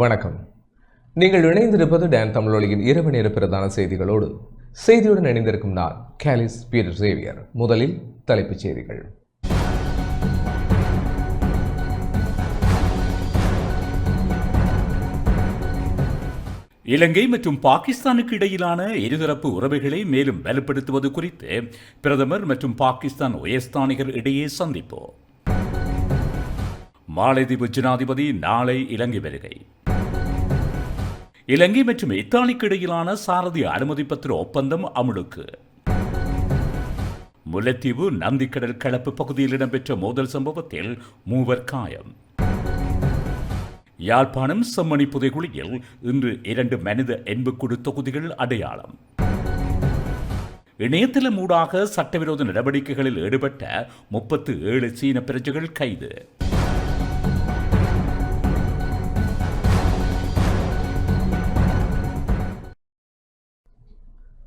வணக்கம். நீங்கள் இணைந்திருப்பது டான் தமிழொலியின் இரவு நேர பிரதான செய்திகளோடு. செய்தியுடன் இணைந்திருக்கும் நான் கேலிஸ் பீட்டர் சேவியர். முதலில் தலைப்புச் செய்திகள். இலங்கை மற்றும் பாகிஸ்தானுக்கு இடையிலான இருதரப்பு உறவுகளை மேலும் வலுப்படுத்துவது குறித்து பிரதமர் மற்றும் பாகிஸ்தான் உயர்ஸ்தானிகர் இடையே சந்திப்பு. மாலைதீவு ஜனாதிபதி நாளை இலங்கை வருகை. இலங்கை மற்றும் இத்தாலிக்கு இடையிலான சாரதி அனுமதி பத்திர ஒப்பந்தம் அமுலுக்கு. முல்லைத்தீவு நந்திக்கடல் களப்பு பகுதியில் இடம்பெற்ற மோதல் சம்பவத்தில் 3 காயம். யாழ்ப்பாணம் செம்மணி புதைகுழியில் இன்று 2 மனித எண்புக்கூடு தொகுதிகள் அடையாளம். இணையதளம் ஊடாக சட்டவிரோத நடவடிக்கைகளில் ஈடுபட்ட 37 சீன பிரஜைகள் கைது.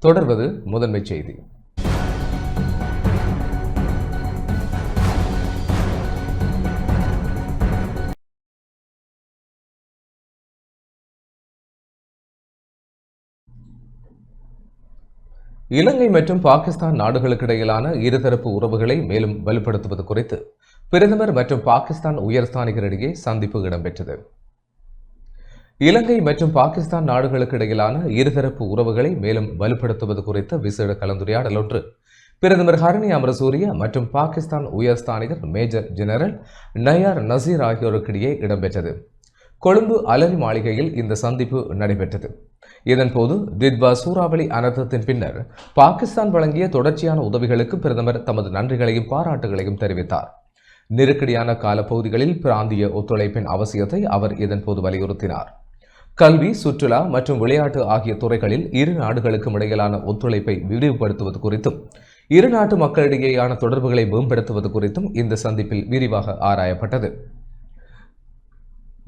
தொடர்வது முதன்மைச் செய்தி. இலங்கை மற்றும் பாகிஸ்தான் நாடுகளுக்கிடையிலான இருதரப்பு உறவுகளை மேலும் வலுப்படுத்துவது குறித்து பிரதமர் மற்றும் பாகிஸ்தான் உயர்ஸ்தானிகரிடையே சந்திப்பு இடம்பெற்றது. இலங்கை மற்றும் பாகிஸ்தான் நாடுகளுக்கு இடையிலான இருதரப்பு உறவுகளை மேலும் வலுப்படுத்துவது குறித்த விசேட கலந்துரையாடல் ஒன்று பிரதமர் ஹரணி அமரசூரிய மற்றும் பாகிஸ்தான் உயர்ஸ்தானிகர் மேஜர் ஜெனரல் நயார் நசீர் ஆகியோருக்கிடையே இடம்பெற்றது. கொழும்பு அலரி மாளிகையில் இந்த சந்திப்பு நடைபெற்றது. இதன்போது தித்வா சூறாவளி அனர்த்தத்தின் பின்னர் பாகிஸ்தான் வழங்கிய தொடர்ச்சியான உதவிகளுக்கு பிரதமர் தமது நன்றிகளையும் பாராட்டுகளையும் தெரிவித்தார். நெருக்கடியான காலப்பகுதிகளில் பிராந்திய ஒத்துழைப்பின் அவசியத்தை அவர் இதன்போது வலியுறுத்தினார். கல்வி, சுற்றுலா மற்றும் விளையாட்டு ஆகிய துறைகளில் இரு நாடுகளுக்கும் இடையிலான ஒத்துழைப்பை விரிவுபடுத்துவது குறித்தும் இரு நாட்டு மக்களிடையேயான தொடர்புகளை மேம்படுத்துவது குறித்தும் இந்த சந்திப்பில் விரிவாக ஆராயப்பட்டது.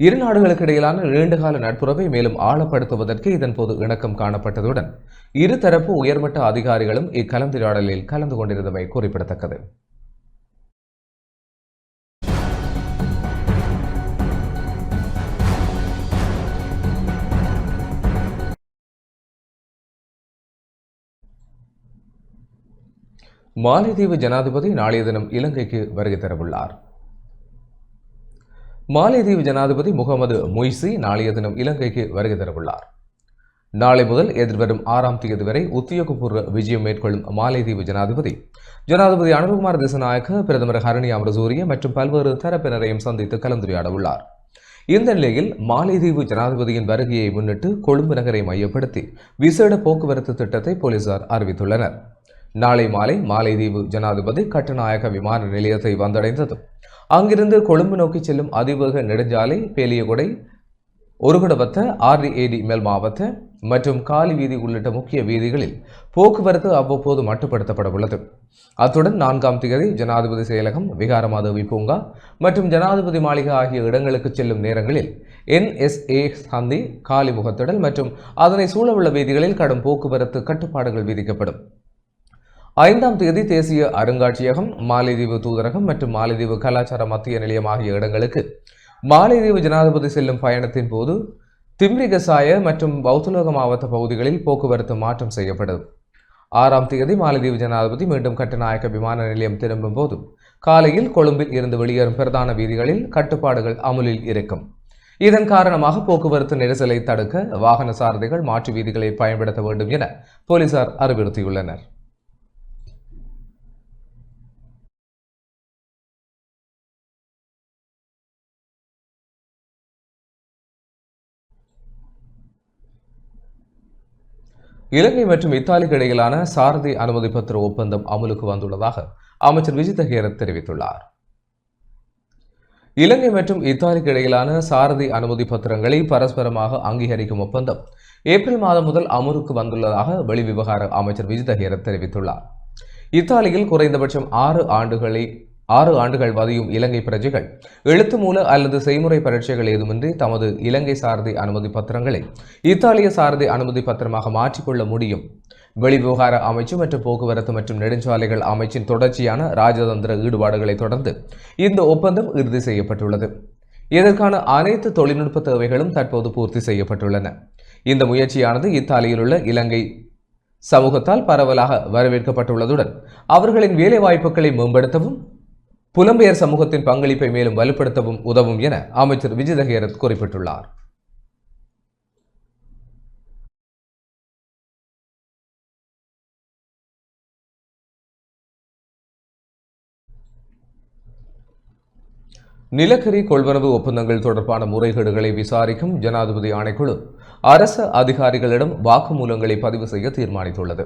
இரு நாடுகளுக்கு இடையிலான நீண்டகால நட்புறவை மேலும் ஆழப்படுத்துவதற்கு இதன்போது இணக்கம் காணப்பட்டதுடன் இருதரப்பு உயர்மட்ட அதிகாரிகளும் இக்கலந்துரையாடலில் கலந்து கொண்டிருந்தமை குறிப்பிடத்தக்கது. மாலைதீவு ஜனாதிபதி நாளைய தினம் இலங்கைக்கு வருகை தரவுள்ளார். மாலைதீவு ஜனாதிபதி முகமது மொய்சி நாளைய தினம் இலங்கைக்கு வருகை தரவுள்ளார். நாளை முதல் எதிர்வரும் 6ஆம் தேதி வரை உத்தியோகபூர்வ விஜயம் மேற்கொள்ளும் மாலைதீவு ஜனாதிபதி அனுரகுமார் திசாநாயக்க, பிரதமர் ஹரணி அமரசூரிய மற்றும் பல்வேறு தரப்பினரையும் சந்தித்து கலந்துரையாட உள்ளார். இந்த நிலையில் மாலைதீவு ஜனாதிபதியின் வருகையை முன்னிட்டு கொழும்பு நகரை மையப்படுத்தி விசேட போக்குவரத்து திட்டத்தை போலீசார் அறிவித்துள்ளனர். நாளை மாலை மாலைதீவு ஜனாதிபதி கட்டுநாயக்க விமான நிலையத்தை வந்தடைந்ததும் அங்கிருந்து கொழும்பு நோக்கி செல்லும் அதிவேக நெடுஞ்சாலை, பேலியகொடை, ஒருகுடவத்த, RDAD மேல் மாவட்ட மற்றும் காலி வீதி உள்ளிட்ட முக்கிய வீதிகளில் போக்குவரத்து அவ்வப்போது மட்டுப்படுத்தப்பட உள்ளது. அத்துடன் 4ஆம் தேதி ஜனாதிபதி செயலகம், விகாரமாதேவி பூங்கா மற்றும் ஜனாதிபதி மாளிகை ஆகிய இடங்களுக்கு செல்லும் நேரங்களில் NSA சந்தி, காலி முகத்திடல் மற்றும் அதனை சூழவுள்ள வீதிகளில் கடும் போக்குவரத்து கட்டுப்பாடுகள் விதிக்கப்படும். 5ஆம் தேதி தேசிய அருங்காட்சியகம், மாலைதீவு தூதரகம் மற்றும் மாலைதீவு கலாச்சார மத்திய நிலையம் ஆகிய இடங்களுக்கு மாலைதீவு ஜனாதிபதி செல்லும் பயணத்தின் போது திம்ரிகசாய மற்றும் பௌத்தலோக மாவட்ட பகுதிகளில் போக்குவரத்து மாற்றம் செய்யப்படும். 6ஆம் தேதி மாலைதீவு ஜனாதிபதி மீண்டும் கட்டுநாயக்க விமான நிலையம் திரும்பும் போது காலையில் கொழும்பில் இருந்து வெளியேறும் பிரதான வீதிகளில் கட்டுப்பாடுகள் அமுலில் இருக்கும். இதன் காரணமாக போக்குவரத்து நெரிசலை தடுக்க வாகன சாரதிகள் மாற்று வீதிகளை பயன்படுத்த வேண்டும் என போலீசார் அறிவுறுத்தியுள்ளனர். இலங்கை மற்றும் இத்தாலிக்கு இடையிலான சாரதி அனுமதி பத்திர ஒப்பந்தம் அமலுக்கு வந்துள்ளதாக அமைச்சர் விஜித ஹேரத் தெரிவித்துள்ளார். இலங்கை மற்றும் இத்தாலிக்கு இடையிலான சாரதி அனுமதி பத்திரங்களை பரஸ்பரமாக அங்கீகரிக்கும் ஒப்பந்தம் ஏப்ரல் மாதம் முதல் அமலுக்கு வந்துள்ளதாக வெளிவிவகார அமைச்சர் விஜித ஹேரத் தெரிவித்துள்ளார். இத்தாலியில் குறைந்தபட்சம் 6 ஆண்டுகள் வதியும் இலங்கை பிரஜைகள் எழுத்து மூல அல்லது செய்முறை பரீட்சைகள் ஏதுமின்றி தமது இலங்கை சாரதி அனுமதி பத்திரங்களை இத்தாலிய சாரதி அனுமதி பத்திரமாக மாற்றிக்கொள்ள முடியும். வெளிவிவகார அமைச்சு மற்றும் போக்குவரத்து மற்றும் நெடுஞ்சாலைகள் அமைச்சின் தொடர்ச்சியான ராஜதந்திர ஈடுபாடுகளை தொடர்ந்து இந்த ஒப்பந்தம் இறுதி செய்யப்பட்டுள்ளது. இதற்கான அனைத்து தொழில்நுட்ப தேவைகளும் தற்போது பூர்த்தி செய்யப்பட்டுள்ளன. இந்த முயற்சியானது இத்தாலியில் உள்ள இலங்கை சமூகத்தால் பரவலாக வரவேற்கப்பட்டுள்ளதுடன் அவர்களின் வேலைவாய்ப்புகளை மேம்படுத்தவும் புலம்பெயர் சமூகத்தின் பங்களிப்பை மேலும் வலுப்படுத்தவும் உதவும் என அமைச்சர் விஜித ஹேரத் குறிப்பிட்டுள்ளார். நிலக்கரி கொள்வனவு ஒப்பந்தங்கள் தொடர்பான முறைகேடுகளை விசாரிக்கும் ஜனாதிபதி ஆணைக்குழு அரசு அதிகாரிகளிடம் வாக்குமூலங்களை பதிவு செய்ய தீர்மானித்துள்ளது.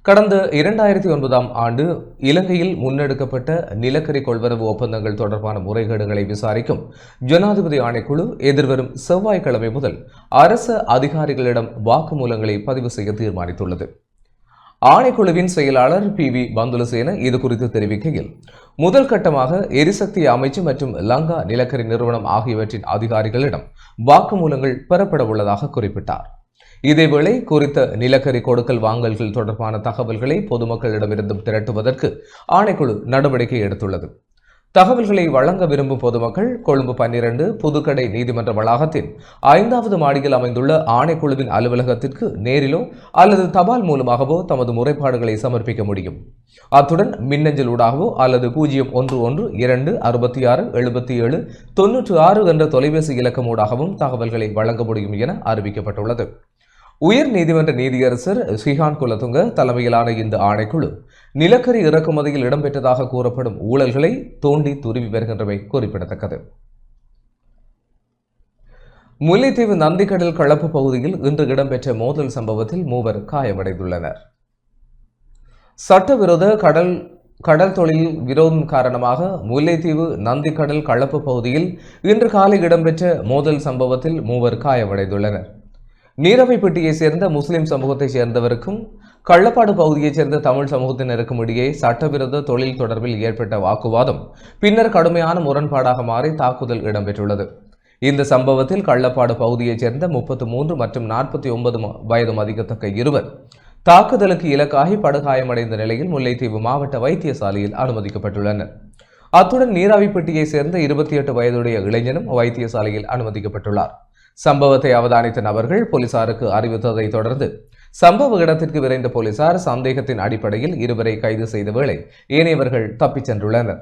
கடந்த 2009ஆம் ஆண்டு இலங்கையில் முன்னெடுக்கப்பட்ட நிலக்கரி கொள்வனவு ஒப்பந்தங்கள் தொடர்பான முறைகேடுகளை விசாரிக்கும் ஜனாதிபதி ஆணைக்குழு எதிர்வரும் செவ்வாய்க்கிழமை முதல் அரசு அதிகாரிகளிடம் வாக்குமூலங்களை பதிவு செய்ய தீர்மானித்துள்ளது. ஆணைக்குழுவின் செயலாளர் PV பந்துலசேன இது குறித்து தெரிவிக்கையில், முதல் கட்டமாக எரிசக்தி அமைச்சு மற்றும் லங்கா நிலக்கரி நிறுவனம் ஆகியவற்றின் அதிகாரிகளிடம் வாக்குமூலங்கள் பெறப்பட உள்ளதாக குறிப்பிட்டார். இதேவேளை குறித்த நிலக்கரி கொடுக்கல் வாங்கல்கள் தொடர்பான தகவல்களை பொதுமக்களிடமிருந்தும் திரட்டுவதற்கு ஆணைக்குழு நடவடிக்கை எடுத்துள்ளது. தகவல்களை வழங்க விரும்பும் பொதுமக்கள் கொழும்பு 12 புதுக்கடை நீதிமன்ற வளாகத்தின் 5வது மாடியில் அமைந்துள்ள ஆணைக்குழுவின் அலுவலகத்திற்கு நேரிலோ அல்லது தபால் மூலமாகவோ தமது முறைப்பாடுகளை சமர்ப்பிக்க முடியும். அத்துடன் மின்னஞ்சல் ஊடாகவோ அல்லது 0112667796 என்ற தொலைபேசி இலக்கம் ஊடாகவும் தகவல்களை வழங்க முடியும் என அறிவிக்கப்பட்டுள்ளது. உயர் நீதிமன்ற நீதியரசர் ஸ்ரீகாந்த் குலதுங்க தலைமையிலான இந்த ஆணைக்குழு நிலக்கரி இறக்குமதியில் இடம்பெற்றதாக கூறப்படும் ஊழல்களை தோண்டி துருவி வருகின்றமை குறிப்பிடத்தக்கது. முல்லைத்தீவு நந்திக்கடல் களப்பு பகுதியில் இன்று இடம்பெற்ற மோதல் சம்பவத்தில் 3 காயமடைந்துள்ளனர். சட்டவிரோத கடல் தொழில் விரோதம் காரணமாக முல்லைத்தீவு நந்திக்கடல் களப்பு பகுதியில் இன்று காலை இடம்பெற்ற மோதல் சம்பவத்தில் 3 காயமடைந்துள்ளனர். நீரவைப்பட்டியைச் சேர்ந்த முஸ்லிம் சமூகத்தைச் சேர்ந்தவருக்கும் கள்ளப்பாடு பகுதியைச் சேர்ந்த தமிழ் சமூகத்தினருக்கும் இடையே சட்டவிரோத தொழில் தொடர்பில் ஏற்பட்ட வாக்குவாதம் பின்னர் கடுமையான முரண்பாடாக மாறி தாக்குதல் இடம்பெற்றுள்ளது. இந்த சம்பவத்தில் கள்ளப்பாடு பகுதியைச் சேர்ந்த 33 மற்றும் 49 வயது மதிக்கத்தக்க இருவர் தாக்குதலுக்கு இலக்காகி படுகாயமடைந்த நிலையில் முல்லைத்தீவு மாவட்ட வைத்தியசாலையில் அனுமதிக்கப்பட்டுள்ளனர். அத்துடன் நீராவிப்பட்டியைச் சேர்ந்த 28 வயதுடைய இளைஞனும் வைத்தியசாலையில் அனுமதிக்கப்பட்டுள்ளார். சம்பவத்தை அவதானித்த நபர்கள் போலீசாருக்கு அறிவித்ததை தொடர்ந்து சம்பவ இடத்திற்கு விரைந்த போலீசார் சந்தேகத்தின் அடிப்படையில் இருவரை கைது செய்த வேளை ஏனையவர்கள் தப்பிச் சென்றுள்ளனர்.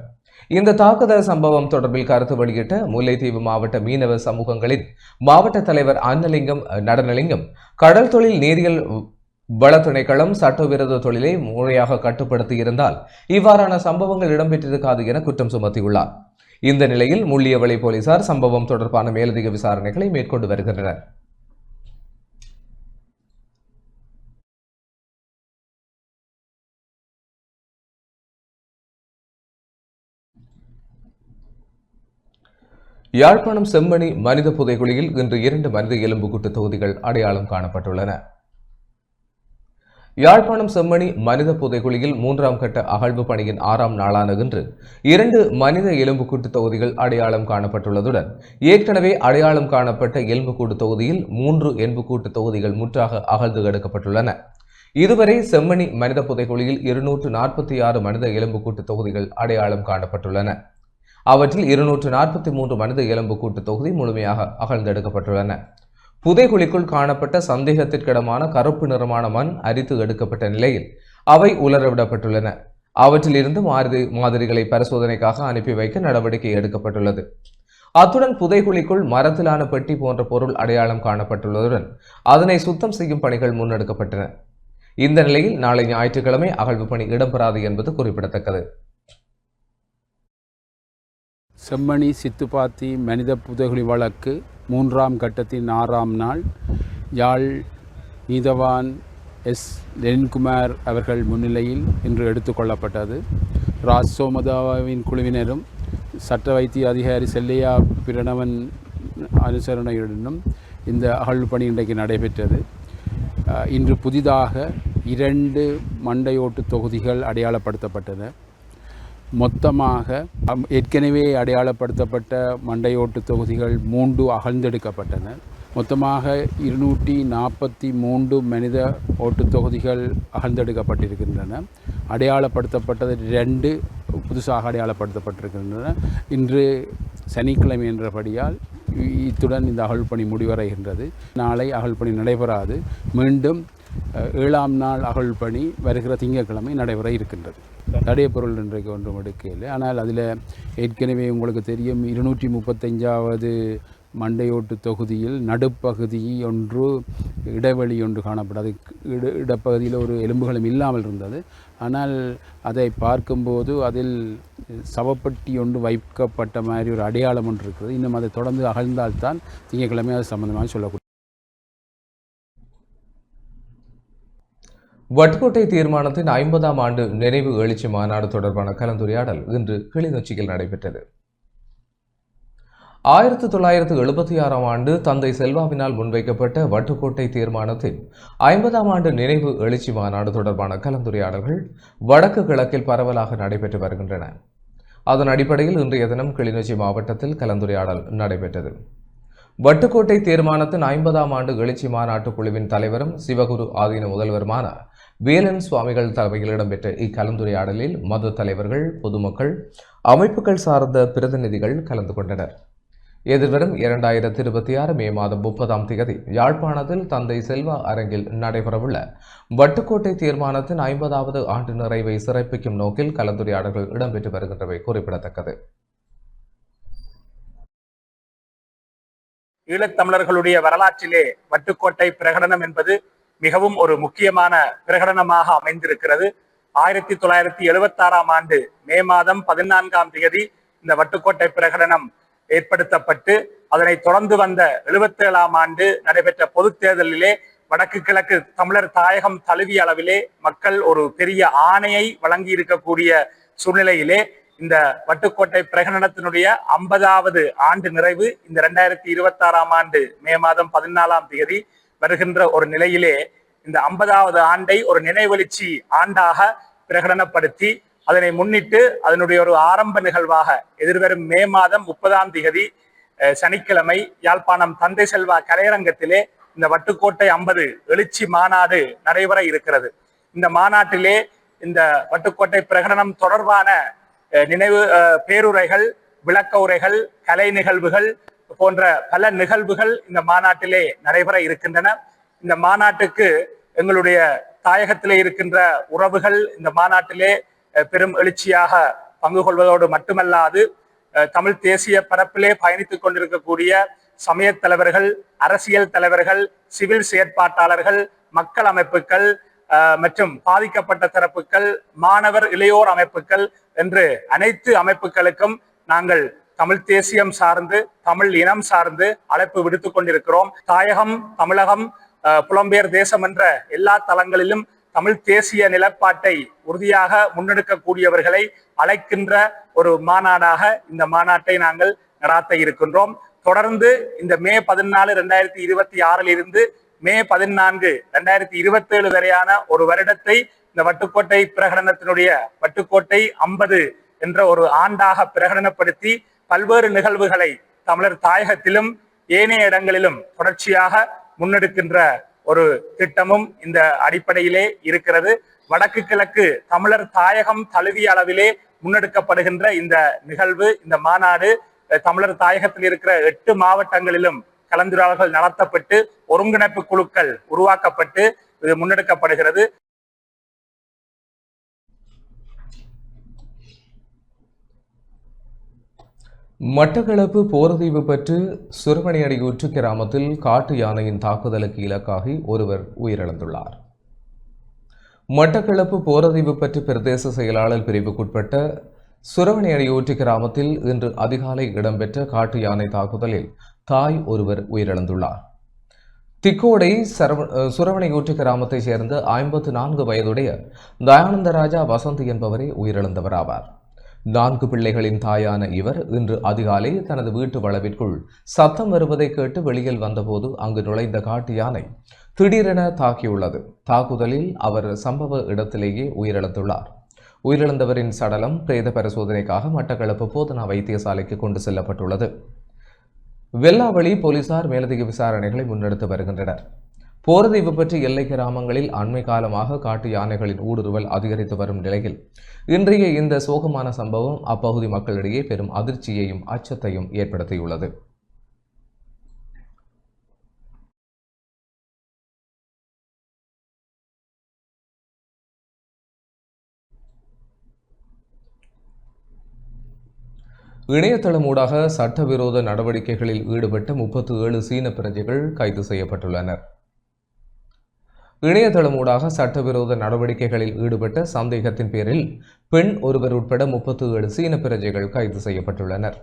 இந்த தாக்குதல் சம்பவம் தொடர்பில் கருத்து வெளியிட்ட முல்லைத்தீவு மாவட்ட மீனவ சமூகங்களின் மாவட்ட தலைவர் அன்னலிங்கம் நடனலிங்கம், கடல் தொழில் நீரியல் வள திணைக்களம் சட்டவிரோத தொழிலை முறையாக கட்டுப்படுத்தி இருந்தால் இவ்வாறான சம்பவங்கள் இடம்பெற்றிருக்காது என குற்றம் சுமத்தியுள்ளார். இந்த நிலையில் முள்ளியவளை போலீசார் சம்பவம் தொடர்பான மேலதிக விசாரணைகளை மேற்கொண்டு வருகின்றனர். யாழ்ப்பாணம் செம்மணி மனித புதைகுழியில் இன்று 2 மனித எலும்புக்கூட்டு தொகுதிகள் அடையாளம் காணப்பட்டுள்ளன. யாழ்ப்பாணம் செம்மணி மனித புதைகுழியில் 3ஆம் கட்ட அகழ்வு பணியின் 6ஆம் நாளான இன்று 2 மனித எலும்புக்கூட்டு தொகுதிகள் அடையாளம் காணப்பட்டுள்ளதுடன் ஏற்கனவே அடையாளம் காணப்பட்ட எலும்புக்கூட்டு தொகுதியில் 3 எலும்புக்கூட்டு தொகுதிகள் முற்றாக அகழ்ந்து எடுக்கப்பட்டுள்ளன. இதுவரை செம்மணி மனித புதைகுழியில் 246 மனித எலும்புக்கூட்டு தொகுதிகள் அடையாளம் காணப்பட்டுள்ளன. அவற்றில் 243 மனித எலும்புக்கூட்டு தொகுதி முழுமையாக அகழ்ந்தெடுக்கப்பட்டுள்ளன. புதைகுழிக்குள் காணப்பட்ட சந்தேகத்திற்கிடமான கருப்பு நிறமான மண் அரித்து எடுக்கப்பட்ட நிலையில் அவை உலரவிடப்பட்டுள்ளன. அவற்றில் இருந்து மாதிரிகளை பரிசோதனைக்காக அனுப்பி வைக்க நடவடிக்கை எடுக்கப்பட்டுள்ளது. அத்துடன் புதைகுழிக்குள் மரத்திலான பெட்டி போன்ற பொருள் அடையாளம் காணப்பட்டுள்ளதுடன் அதனை சுத்தம் செய்யும் பணிகள் முன்னெடுக்கப்பட்டன. இந்த நிலையில் நாளை ஞாயிற்றுக்கிழமை அகழ்வு பணி இடம்பெறாது என்பது குறிப்பிடத்தக்கது. செம்மணி சித்துப்பாத்தி மனித புதைகுழி வழக்கு 3ஆம் கட்டத்தின் 6ஆம் நாள் யாழ் நீதவான் எஸ். லெனின்குமார் அவர்கள் முன்னிலையில் இன்று எடுத்துக்கொள்ளப்பட்டது. ராஜ் சோமதாவின் குழுவினரும் சட்ட வைத்திய அதிகாரி செல்லையா பிரணவன் அனுசரணையுடனும் இந்த அகழ்வு பணி இன்றைக்கு நடைபெற்றது. இன்று புதிதாக 2 மண்டையோட்டு தொகுதிகள் அடையாளப்படுத்தப்பட்டன. மொத்தமாக ஏற்கனவே அடையாளப்படுத்தப்பட்ட மண்டையோட்டு தொகுதிகள் 3 அகழ்ந்தெடுக்கப்பட்டன. மொத்தமாக 243 மனித ஓட்டு தொகுதிகள் அகழ்ந்தெடுக்கப்பட்டிருக்கின்றன. அடையாளப்படுத்தப்பட்டது 2 புதுசாக அடையாளப்படுத்தப்பட்டிருக்கின்றன. இன்று சனிக்கிழமை என்றபடியால் இத்துடன் இந்த அகழ்பணி முடிவடைகின்றது. நாளை அகழ்பணி நடைபெறாது. மீண்டும் 7ஆம் நாள் அகழ்பணி வருகிற திங்கட்கிழமை நடைபெற இருக்கின்றது. தடைய பொருள் இன்றைக்கு ஒன்றும் எடுக்கவில்லை. ஆனால் அதில் ஏற்கனவே உங்களுக்கு தெரியும் 235வது மண்டையோட்டு தொகுதியில் நடுப்பகுதி ஒன்று இடைவெளி ஒன்று காணப்படாது. இடப்பகுதியில் ஒரு எலும்புகளும் இல்லாமல் இருந்தது. ஆனால் அதை பார்க்கும்போது அதில் சவப்பட்டி ஒன்று வைக்கப்பட்ட மாதிரி ஒரு அடையாளம் ஒன்று இருக்கிறது. இன்னும் அதை தொடர்ந்து அகழ்ந்தால்தான் திங்கட்கிழமை அது சம்பந்தமாக சொல்லக்கூடிய. வட்டுக்கோட்டை தீர்மானத்தின் 50ஆம் ஆண்டு நினைவு எழுச்சி மாநாடு தொடர்பான கலந்துரையாடல் இன்று கிளிநொச்சியில் நடைபெற்றது. 1976ஆம் ஆண்டு தந்தை செல்வாவினால் முன்வைக்கப்பட்ட வட்டுக்கோட்டை தீர்மானத்தின் 50ஆம் ஆண்டு நினைவு எழுச்சி மாநாடு தொடர்பான கலந்துரையாடல்கள் வடக்கு கிழக்கில் பரவலாக நடைபெற்று வருகின்றன. அதன் அடிப்படையில் இன்றைய தினம் கிளிநொச்சி மாவட்டத்தில் கலந்துரையாடல் நடைபெற்றது. வட்டுக்கோட்டை தீர்மானத்தின் 50ஆம் ஆண்டு எழுச்சி மாநாட்டு குழுவின் தலைவரும் சிவகுரு ஆதீன முதல்வருமான வேலன் சுவாமிகள் தலைமையில் இடம்பெற்ற இக்கலந்துரையாடலில் மத தலைவர்கள், பொதுமக்கள், அமைப்புகள் சார்ந்த பிரதிநிதிகள் கலந்து கொண்டனர். எதிர்வரும் 2026 மே மாதம் 30ஆம் தேதி யாழ்ப்பாணத்தில் தந்தை செல்வா அரங்கில் நடைபெறவுள்ள வட்டுக்கோட்டை தீர்மானத்தின் 50வது ஆண்டு நிறைவை சிறப்பிக்கும் நோக்கில் கலந்துரையாடல்கள் இடம்பெற்று வருகின்றவை குறிப்பிடத்தக்கது. ஈழத்தமிழர்களுடைய வரலாற்றிலே வட்டுக்கோட்டை பிரகடனம் என்பது மிகவும் ஒரு முக்கியமான பிரகடனமாக அமைந்திருக்கிறது. 1976ஆம் ஆண்டு மே மாதம் 14ஆம் தேதி இந்த வட்டுக்கோட்டை பிரகடனம் ஏற்படுத்தப்பட்டு அதனை தொடர்ந்து வந்த 77ஆம் ஆண்டு நடைபெற்ற பொதுத் தேர்தலிலே வடக்கு கிழக்கு தமிழர் தாயகம் தழுவிய அளவிலே மக்கள் ஒரு பெரிய ஆணையை வழங்கி இருக்கக்கூடிய சூழ்நிலையிலே இந்த வட்டுக்கோட்டை பிரகடனத்தினுடைய 50வது ஆண்டு நிறைவு இந்த 2026ஆம் ஆண்டு மே மாதம் 14ஆம் தேதி வருகின்ற ஒரு நிலையிலே இந்த 50வது ஆண்டை ஒரு நினைவெழுச்சி ஆண்டாக பிரகடனப்படுத்தி அதனை முன்னிட்டு அதனுடைய ஒரு ஆரம்ப நிகழ்வாக எதிர்வரும் மே மாதம் 30ஆம் தேதி சனிக்கிழமை யாழ்ப்பாணம் தந்தை செல்வா கலையரங்கத்திலே இந்த வட்டுக்கோட்டை 50 எழுச்சி மாநாடு நடைபெற இருக்கிறது. இந்த மாநாட்டிலே இந்த வட்டுக்கோட்டை பிரகடனம் தொடர்பான நினைவு பேருரைகள், விளக்க உரைகள், கலை நிகழ்வுகள் போன்ற பல நிகழ்வுகள் இந்த மாநாட்டிலே நடைபெற இருக்கின்றன. இந்த மாநாட்டுக்கு எங்களுடைய தாயகத்திலே இருக்கின்ற உறவுகள் இந்த மாநாட்டிலே பெரும் எழுச்சியாக பங்கு கொள்வதோடு மட்டுமல்லாது தமிழ் தேசிய பரப்பிலே பயணித்துக் கொண்டிருக்கக்கூடிய சமய தலைவர்கள், அரசியல் தலைவர்கள், சிவில் செயற்பாட்டாளர்கள், மக்கள் அமைப்புகள் மற்றும் பாதிக்கப்பட்ட தரப்புகள், மாணவர் இளையோர் அமைப்புகள் என்று அனைத்து அமைப்புகளுக்கும் நாங்கள் தமிழ் தேசியம் சார்ந்து, தமிழ் இனம் சார்ந்து அழைப்பு விடுத்துக் கொண்டிருக்கிறோம். தாயகம், தமிழகம், புலம்பெயர் தேசம் என்ற எல்லா தளங்களிலும் தமிழ் தேசிய நிலப்பாட்டை உறுதியாக முன்னெடுக்கக்கூடியவர்களை அழைக்கின்ற ஒரு மாநாடாக இந்த மாநாட்டை நாங்கள் நடாத்த இருக்கின்றோம். தொடர்ந்து இந்த மே 14, 2026 இருந்து மே 14, 2027 வரையான ஒரு வருடத்தை இந்த வட்டுக்கோட்டை பிரகடனத்தினுடைய வட்டுக்கோட்டை 50 என்ற ஒரு ஆண்டாக பிரகடனப்படுத்தி பல்வேறு நிகழ்வுகளை தமிழர் தாயகத்திலும் ஏனைய இடங்களிலும் தொடர்ச்சியாக முன்னெடுக்கின்ற ஒரு திட்டமும் இந்த அடிப்படையிலே இருக்கிறது. வடக்கு கிழக்கு தமிழர் தாயகம் தழுவிய அளவிலே முன்னெடுக்கப்படுகின்ற இந்த நிகழ்வு, இந்த மாநாடு தமிழர் தாயகத்தில் இருக்கிற 8 மாவட்டங்களிலும் கலந்துரையாடல்கள் நடத்தப்பட்டு ஒருங்கிணைப்பு குழுக்கள் உருவாக்கப்பட்டு இது முன்னெடுக்கப்படுகிறது. மட்டக்களப்பு போரதீவு பற்று சுரவணியடியூற்று கிராமத்தில் காட்டு யானையின் தாக்குதலுக்கு இலக்காகி ஒருவர் உயிரிழந்துள்ளார். மட்டக்களப்பு போரதீவு பற்று பிரதேச செயலாளர் பிரிவுக்குட்பட்ட சுரவணியடியூற்று கிராமத்தில் இன்று அதிகாலை இடம்பெற்ற காட்டு யானை தாக்குதலில் தாய் ஒருவர் உயிரிழந்துள்ளார். திக்கோடை சுரவணியூற்று கிராமத்தைச் சேர்ந்த 54 வயதுடைய தயானந்தராஜா வசந்த் என்பவரே உயிரிழந்தவர் ஆவார். 4 பிள்ளைகளின் தாயான இவர் இன்று அதிகாலை தனது வீட்டு வளவிற்குள் சத்தம் வருவதை கேட்டு வெளியில் வந்தபோது அங்கு நுழைந்த காட்டு யானை திடீரென தாக்கியுள்ளது. தாக்குதலில் அவர் சம்பவ இடத்திலேயே உயிரிழந்துள்ளார். உயிரிழந்தவரின் சடலம் பிரேத பரிசோதனைக்காக மட்டக்களப்பு போதனா வைத்தியசாலைக்கு கொண்டு செல்லப்பட்டுள்ளது. வெல்லாவளி போலீசார் மேலதிக விசாரணைகளை முன்னெடுத்து வருகின்றனர். போர்தீவு பற்றி எல்லை கிராமங்களில் அண்மை காலமாக காட்டு யானைகளின் ஊடுருவல் அதிகரித்து வரும் நிலையில் இன்றைய இந்த சோகமான சம்பவம் அப்பகுதி மக்களிடையே பெரும் அதிர்ச்சியையும் அச்சத்தையும் ஏற்படுத்தியுள்ளது. இணையதளம் ஊடாக சட்டவிரோத நடவடிக்கைகளில் ஈடுபட்ட 37 சீன பிரஜைகள் கைது செய்யப்பட்டுள்ளனர். இணையதளம் ஊடாக சட்டவிரோத நடவடிக்கைகளில் ஈடுபட்ட சந்தேகத்தின் பேரில் பெண் ஒருவர் உட்பட 37 சீன பிரஜைகள் கைது செய்யப்பட்டுள்ளனர்.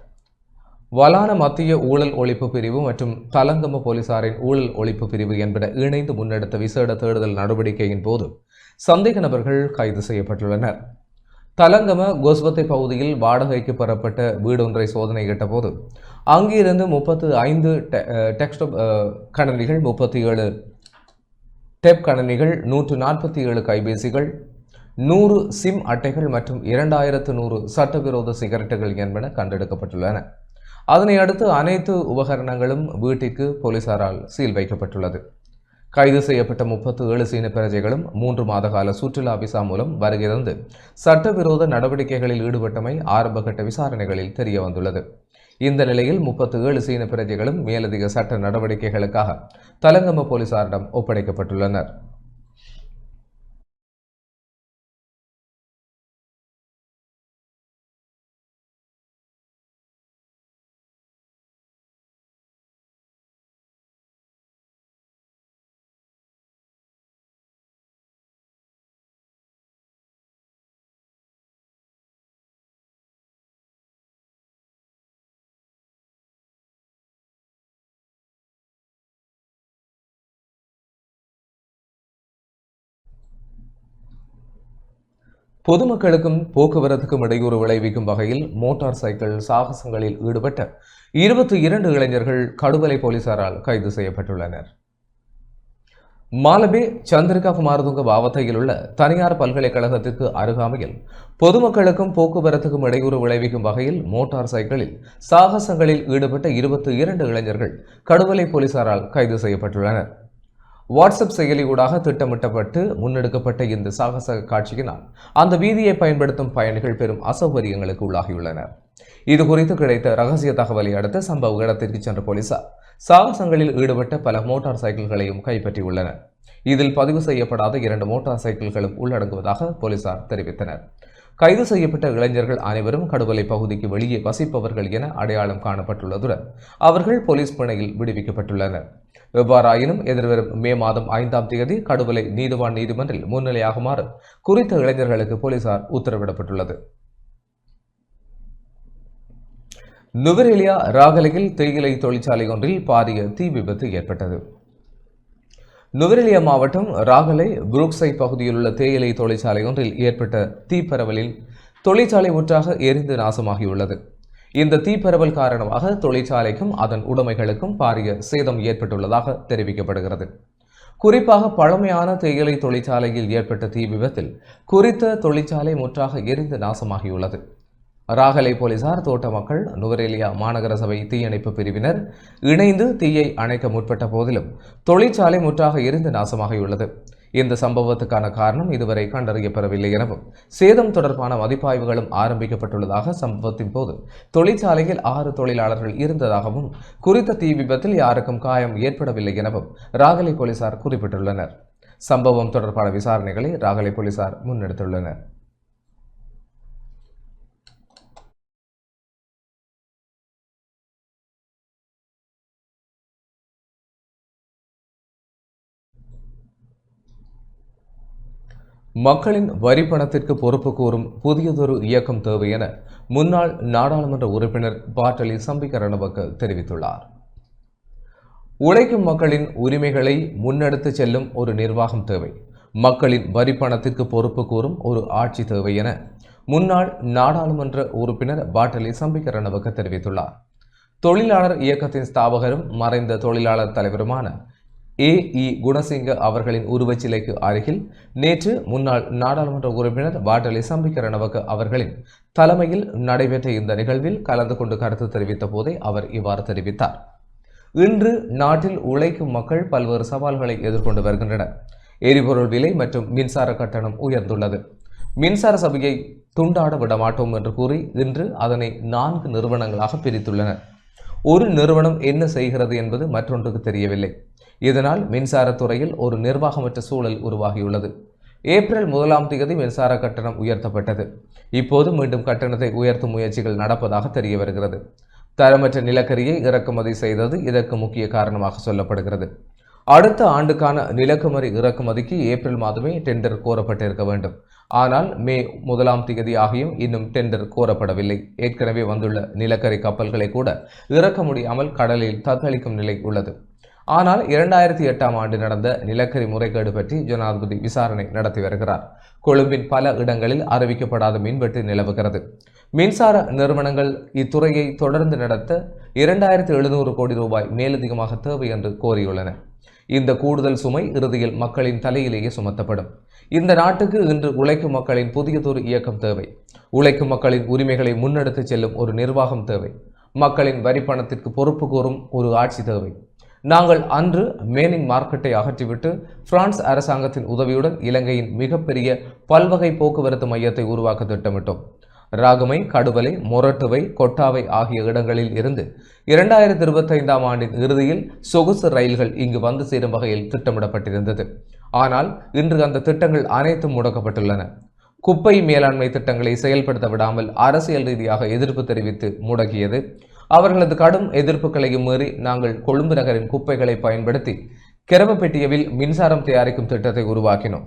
வலான மத்திய ஊழல் ஒழிப்பு பிரிவு மற்றும் தலங்கம போலீசாரின் ஊழல் ஒழிப்பு பிரிவு என்பன இணைந்து முன்னெடுத்த விசேட தேடுதல் நடவடிக்கையின் போது சந்தேக நபர்கள் கைது செய்யப்பட்டுள்ளனர். தலங்கம கோஸ்வத்தை பகுதியில் வாடகைக்கு பெறப்பட்ட வீடொன்றை சோதனையிட்ட போது அங்கிருந்து 35 டெஸ்க்டாப் கணனிகள், 37 டெப் கணனிகள், 147 கைபேசிகள், 100 சிம் அட்டைகள் மற்றும் 2100 சட்டவிரோத சிகரெட்டுகள் என்பன கண்டெடுக்கப்பட்டுள்ளன. அதனை அடுத்து அனைத்து உபகரணங்களும் வீட்டிற்கு போலீசாரால் சீல் வைக்கப்பட்டுள்ளது. கைது செய்யப்பட்ட 37 சீன பிரஜைகளும் 3 மாத கால சுற்றுலா விசா மூலம் வருகை தந்து சட்டவிரோத நடவடிக்கைகளில் ஈடுபட்டமை ஆரம்பகட்ட விசாரணைகளில் தெரிய வந்துள்ளது. இந்த நிலையில் 37 சீன பிரஜைகளும் மேலதிக சட்ட நடவடிக்கைகளுக்காக தலங்கம போலீசாரிடம் ஒப்படைக்கப்பட்டுள்ளனர். பொதுமக்களுக்கும் போக்குவரத்துக்கும் இடையூறு விளைவிக்கும் வகையில் மோட்டார் சைக்கிள் சாகசங்களில் ஈடுபட்ட 22 இளைஞர்கள் கடுவலை போலீசாரால் கைது செய்யப்பட்டுள்ளனர். மாலபே சந்திரிகா குமாரதுங்க பாவத்தையில் உள்ள தனியார் பல்கலைக்கழகத்திற்கு அருகாமையில் பொதுமக்களுக்கும் போக்குவரத்துக்கும் இடையூறு விளைவிக்கும் வகையில் மோட்டார் சைக்கிளில் சாகசங்களில் ஈடுபட்ட 22 இளைஞர்கள் கடுவலை போலீசாரால் கைது செய்யப்பட்டுள்ளனர். வாட்ஸ்அப் செயலி ஊடாக திட்டமிட்டப்பட்டு முன்னெடுக்கப்பட்ட இந்த சாகச காட்சியினால் அந்த வீதியை பயன்படுத்தும் பயணிகள் பெரும் அசௌகரியங்களுக்கு உள்ளாகியுள்ளனர். இதுகுறித்து கிடைத்த ரகசிய தகவலை அடுத்து சம்பவ இடத்திற்கு சென்ற போலீசார் சாகசங்களில் ஈடுபட்ட பல மோட்டார் சைக்கிள்களையும் கைப்பற்றியுள்ளனர். இதில் பதிவு செய்யப்படாத 2 மோட்டார் சைக்கிள்களும் உள்ளடங்குவதாக போலீசார் தெரிவித்தனர். கைது செய்யப்பட்ட இளைஞர்கள் அனைவரும் கடுவலை பகுதிக்கு வெளியே வசிப்பவர்கள் என அடையாளம் காணப்பட்டுள்ளதுடன் அவர்கள் போலீஸ் பிணையில் விடுவிக்கப்பட்டுள்ளனர். எவ்வாறாயினும் எதிர்வரும் மே மாதம் 5ஆம் தேதி கடுவலை நீதிவான் நீதிமன்றில் முன்னிலையாகுமாறு குறித்த இளைஞர்களுக்கு போலீசார் உத்தரவிடப்பட்டுள்ளது. நுவரெலியா ராகலையில் தேயிலை தொழிற்சாலை ஒன்றில் பாரிய தீ விபத்து ஏற்பட்டது. நுவரெலியா மாவட்டம் ராகலை புரூக்ஸை பகுதியில் உள்ள தேயிலை தொழிற்சாலை ஒன்றில் ஏற்பட்ட தீப்பரவலில் தொழிற்சாலை முற்றாக எரிந்து நாசமாகியுள்ளது. இந்த தீப்பரவல் காரணமாக தொழிற்சாலைக்கும் அதன் உடைமைகளுக்கும் பாரிய சேதம் ஏற்பட்டுள்ளதாக தெரிவிக்கப்படுகிறது. குறிப்பாக பழமையான தேயிலை தொழிற்சாலையில் ஏற்பட்ட தீ விபத்தில் குறித்த தொழிற்சாலை முற்றாக எரிந்து நாசமாகியுள்ளது. ராகலை போலீசார், தோட்ட மக்கள், நுவரெலியா மாநகர சபை தீயணைப்பு பிரிவினர் இணைந்து தீயை அணைக்க முற்பட்ட போதிலும் தொழிற்சாலை முற்றாக எரிந்து நாசமாகியுள்ளது. இந்த சம்பவத்துக்கான காரணம் இதுவரை கண்டறியப்படவில்லை எனவும் சேதம் தொடர்பான மதிப்பாய்வுகளும் ஆரம்பிக்கப்பட்டுள்ளதாக சம்பவத்தின் போது தொழிற்சாலையில் 6 தொழிலாளர்கள் இருந்ததாகவும் குறித்த தீ விபத்தில் யாருக்கும் காயம் ஏற்படவில்லை எனவும் ராகலை போலீசார் குறிப்பிட்டுள்ளனர். சம்பவம் தொடர்பான விசாரணைகளை ராகலை போலீசார் முன்னெடுத்துள்ளனர். மக்களின் வரி பணத்திற்கு பொறுப்பு கூறும் புதியதொரு இயக்கம் தேவை என முன்னாள் நாடாளுமன்ற உறுப்பினர் பாட்டலி சம்பிக்க ரணவக்க தெரிவித்துள்ளார். உழைக்கும் மக்களின் உரிமைகளை முன்னெடுத்து செல்லும் ஒரு நிர்வாகம் தேவை, மக்களின் வரி பணத்திற்கு பொறுப்பு கூறும் ஒரு ஆட்சி தேவை என முன்னாள் நாடாளுமன்ற உறுப்பினர் பாட்டலி சம்பிக்க ரணவக்க தெரிவித்துள்ளார். தொழிலாளர் இயக்கத்தின் ஸ்தாபகரும் மறைந்த தொழிலாளர் தலைவருமான ஏஇ குணசிங்க அவர்களின் உருவச்சிலைக்கு அருகில் நேற்று முன்னாள் நாடாளுமன்ற உறுப்பினர் பாட்டலி சம்பிக்க ரணவக்க அவர்களின் தலைமையில் நடைபெற்ற இந்த நிகழ்வில் கலந்து கொண்டு கருத்து தெரிவித்த போதே அவர் இவ்வாறு தெரிவித்தார். இன்று நாட்டில் உழைக்கும் மக்கள் பல்வேறு சவால்களை எதிர்கொண்டு வருகின்றனர். எரிபொருள் விலை மற்றும் மின்சார கட்டணம் உயர்ந்துள்ளது. மின்சார சபையை துண்டாட விடமாட்டோம் என்று கூறி இன்று அதனை 4 நிறுவனங்களாக பிரித்துள்ளனர். ஒரு நிறுவனம் என்ன செய்கிறது என்பது மற்றொன்றுக்கு தெரியவில்லை. இதனால் மின்சாரத்துறையில் ஒரு நிர்வாகமற்ற சூழல் உருவாகியுள்ளது. ஏப்ரல் 1ஆம் தேதி மின்சார கட்டணம் உயர்த்தப்பட்டது. இப்போது மீண்டும் கட்டணத்தை உயர்த்தும் முயற்சிகள் நடப்பதாக தெரிய வருகிறது. தரமற்ற நிலக்கரியை இறக்குமதி செய்தது இதற்கு முக்கிய காரணமாக சொல்லப்படுகிறது. அடுத்த ஆண்டுக்கான நிலக்குமரி இறக்குமதிக்கு ஏப்ரல் மாதமே டெண்டர் கோரப்பட்டிருக்க வேண்டும். ஆனால் மே 1ஆம் தேதி ஆகியும் இன்னும் டெண்டர் கோரப்படவில்லை. ஏற்கனவே வந்துள்ள நிலக்கரி கப்பல்களை கூட இறக்க முடியாமல் கடலில் தத்தளிக்கும் நிலை உள்ளது. ஆனால் 2008ஆம் ஆண்டு நடந்த நிலக்கரி முறைகேடு பற்றி ஜனாதிபதி விசாரணை நடத்தி வருகிறார். கொழும்பின் பல இடங்களில் அறிவிக்கப்படாத மின்வெட்டு நிலவுகிறது. மின்சார நிறுவனங்கள் இத்துறையை தொடர்ந்து நடத்த 2700 கோடி ரூபாய் மேலதிகமாக தேவை என்று கோரியுள்ளன. இந்த கூடுதல் சுமை இறுதியில் மக்களின் தலையிலேயே சுமத்தப்படும். இந்த நாட்டுக்கு இன்று உழைக்கும் மக்களின் புதியதொரு இயக்கம் தேவை. உழைக்கும் மக்களின் உரிமைகளை முன்னெடுத்து செல்லும் ஒரு நிர்வாகம் தேவை. மக்களின் வரிப்பணத்திற்கு பொறுப்பு கூறும் ஒரு ஆட்சி தேவை. நாங்கள் அன்று மேனிங் மார்க்கெட்டை அகற்றிவிட்டு பிரான்ஸ் அரசாங்கத்தின் உதவியுடன் இலங்கையின் மிகப்பெரிய பல்வகை போக்குவரத்து மையத்தை உருவாக்க திட்டமிட்டோம். ராகமை, கடுவலை, மொரட்டுவை, கொட்டாவை ஆகிய இடங்களில் இருந்து 2025ஆம் ஆண்டின் இறுதியில் சொகுசு ரயில்கள் இங்கு வந்து சேரும் வகையில் திட்டமிடப்பட்டிருந்தது. ஆனால் இன்று அந்த திட்டங்கள் அனைத்தும் முடக்கப்பட்டுள்ளன. குப்பை மேலாண்மை திட்டங்களை செயல்படுத்த விடாமல் அரசியல் ரீதியாக எதிர்ப்பு தெரிவித்து முடக்கியது. அவர்களது கடும் எதிர்ப்புகளையும் மீறி நாங்கள் கொழும்பு நகரின் குப்பைகளை பயன்படுத்தி கெரவப்பெட்டியவில் மின்சாரம் தயாரிக்கும் திட்டத்தை உருவாக்கினோம்.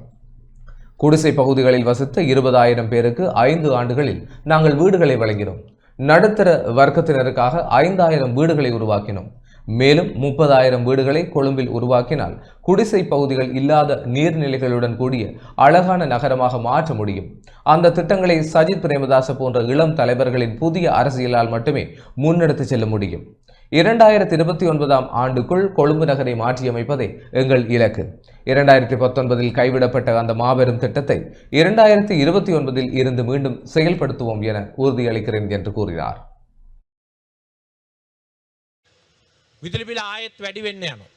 குடிசை பகுதிகளில் வசித்த 20,000 பேருக்கு 5 ஆண்டுகளில் நாங்கள் வீடுகளை வழங்கினோம். நடுத்தர வர்க்கத்தினருக்காக 5,000 வீடுகளை உருவாக்கினோம். மேலும் 30,000 வீடுகளை கொழும்பில் உருவாக்கினால் குடிசை பகுதிகள் இல்லாத நீர்நிலைகளுடன் கூடிய அழகான நகரமாக மாற்ற முடியும். அந்த திட்டங்களை சஜித் பிரேமதாச போன்ற இளம் தலைவர்களின் புதிய அரசியலால் மட்டுமே முன்னெடுத்து செல்ல முடியும். 2029ஆம் ஆண்டுக்குள் கொழும்பு நகரை மாற்றியமைப்பதே எங்கள் இலக்கு. 2019இல் கைவிடப்பட்ட அந்த மாபெரும் திட்டத்தை 2029இல் இருந்து மீண்டும் செயல்படுத்துவோம் என உறுதியளிக்கிறேன் என்று கூறினார். විදුලි බිල ආයෙත් වැඩි වෙන්න යනවා.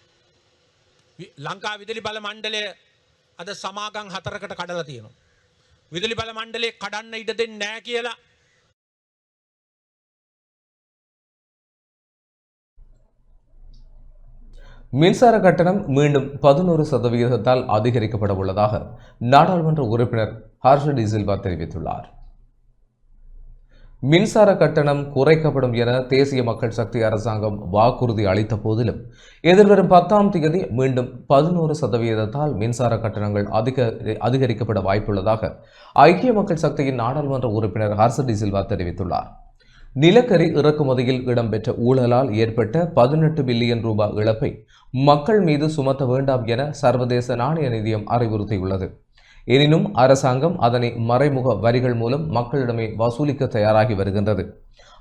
ලංකා විදුලි බල මණ්ඩලය අද සමාගම් 4කට කඩලා තියෙනවා. විදුලි බල මණ්ඩලය කඩන්න ඉඩ දෙන්නේ නැහැ කියලා மின்சார கட்டணம் மீண்டும் 11% அதிகரிக்கப்பட உள்ளதாக நாடாளுமன்ற உறுப்பினர் ஹர்ஷ டி சில்வா தெரிவித்துள்ளார். மின்சார கட்டணம் குறைக்கப்படும் என தேசிய மக்கள் சக்தி அரசாங்கம் வாக்குறுதி அளித்த போதிலும் எதிர்வரும் 10ஆம் தேதி மீண்டும் 11% மின்சார கட்டணங்கள் அதிகரிக்கப்பட வாய்ப்புள்ளதாக ஐக்கிய மக்கள் சக்தியின் நாடாளுமன்ற உறுப்பினர் ஹர்ஷ டி சில்வா தெரிவித்துள்ளார். நிலக்கரி இறக்குமதியில் இடம்பெற்ற ஊழலால் ஏற்பட்ட 18 பில்லியன் ரூபாய் இழப்பை மக்கள் மீது சுமத்த வேண்டாம் என சர்வதேச நாணய நிதியம் அறிவுறுத்தியுள்ளது. எனினும் அரசாங்கம் அதனை மறைமுக வரிகள் மூலம் மக்களிடமே வசூலிக்க தயாராகி வருகின்றது.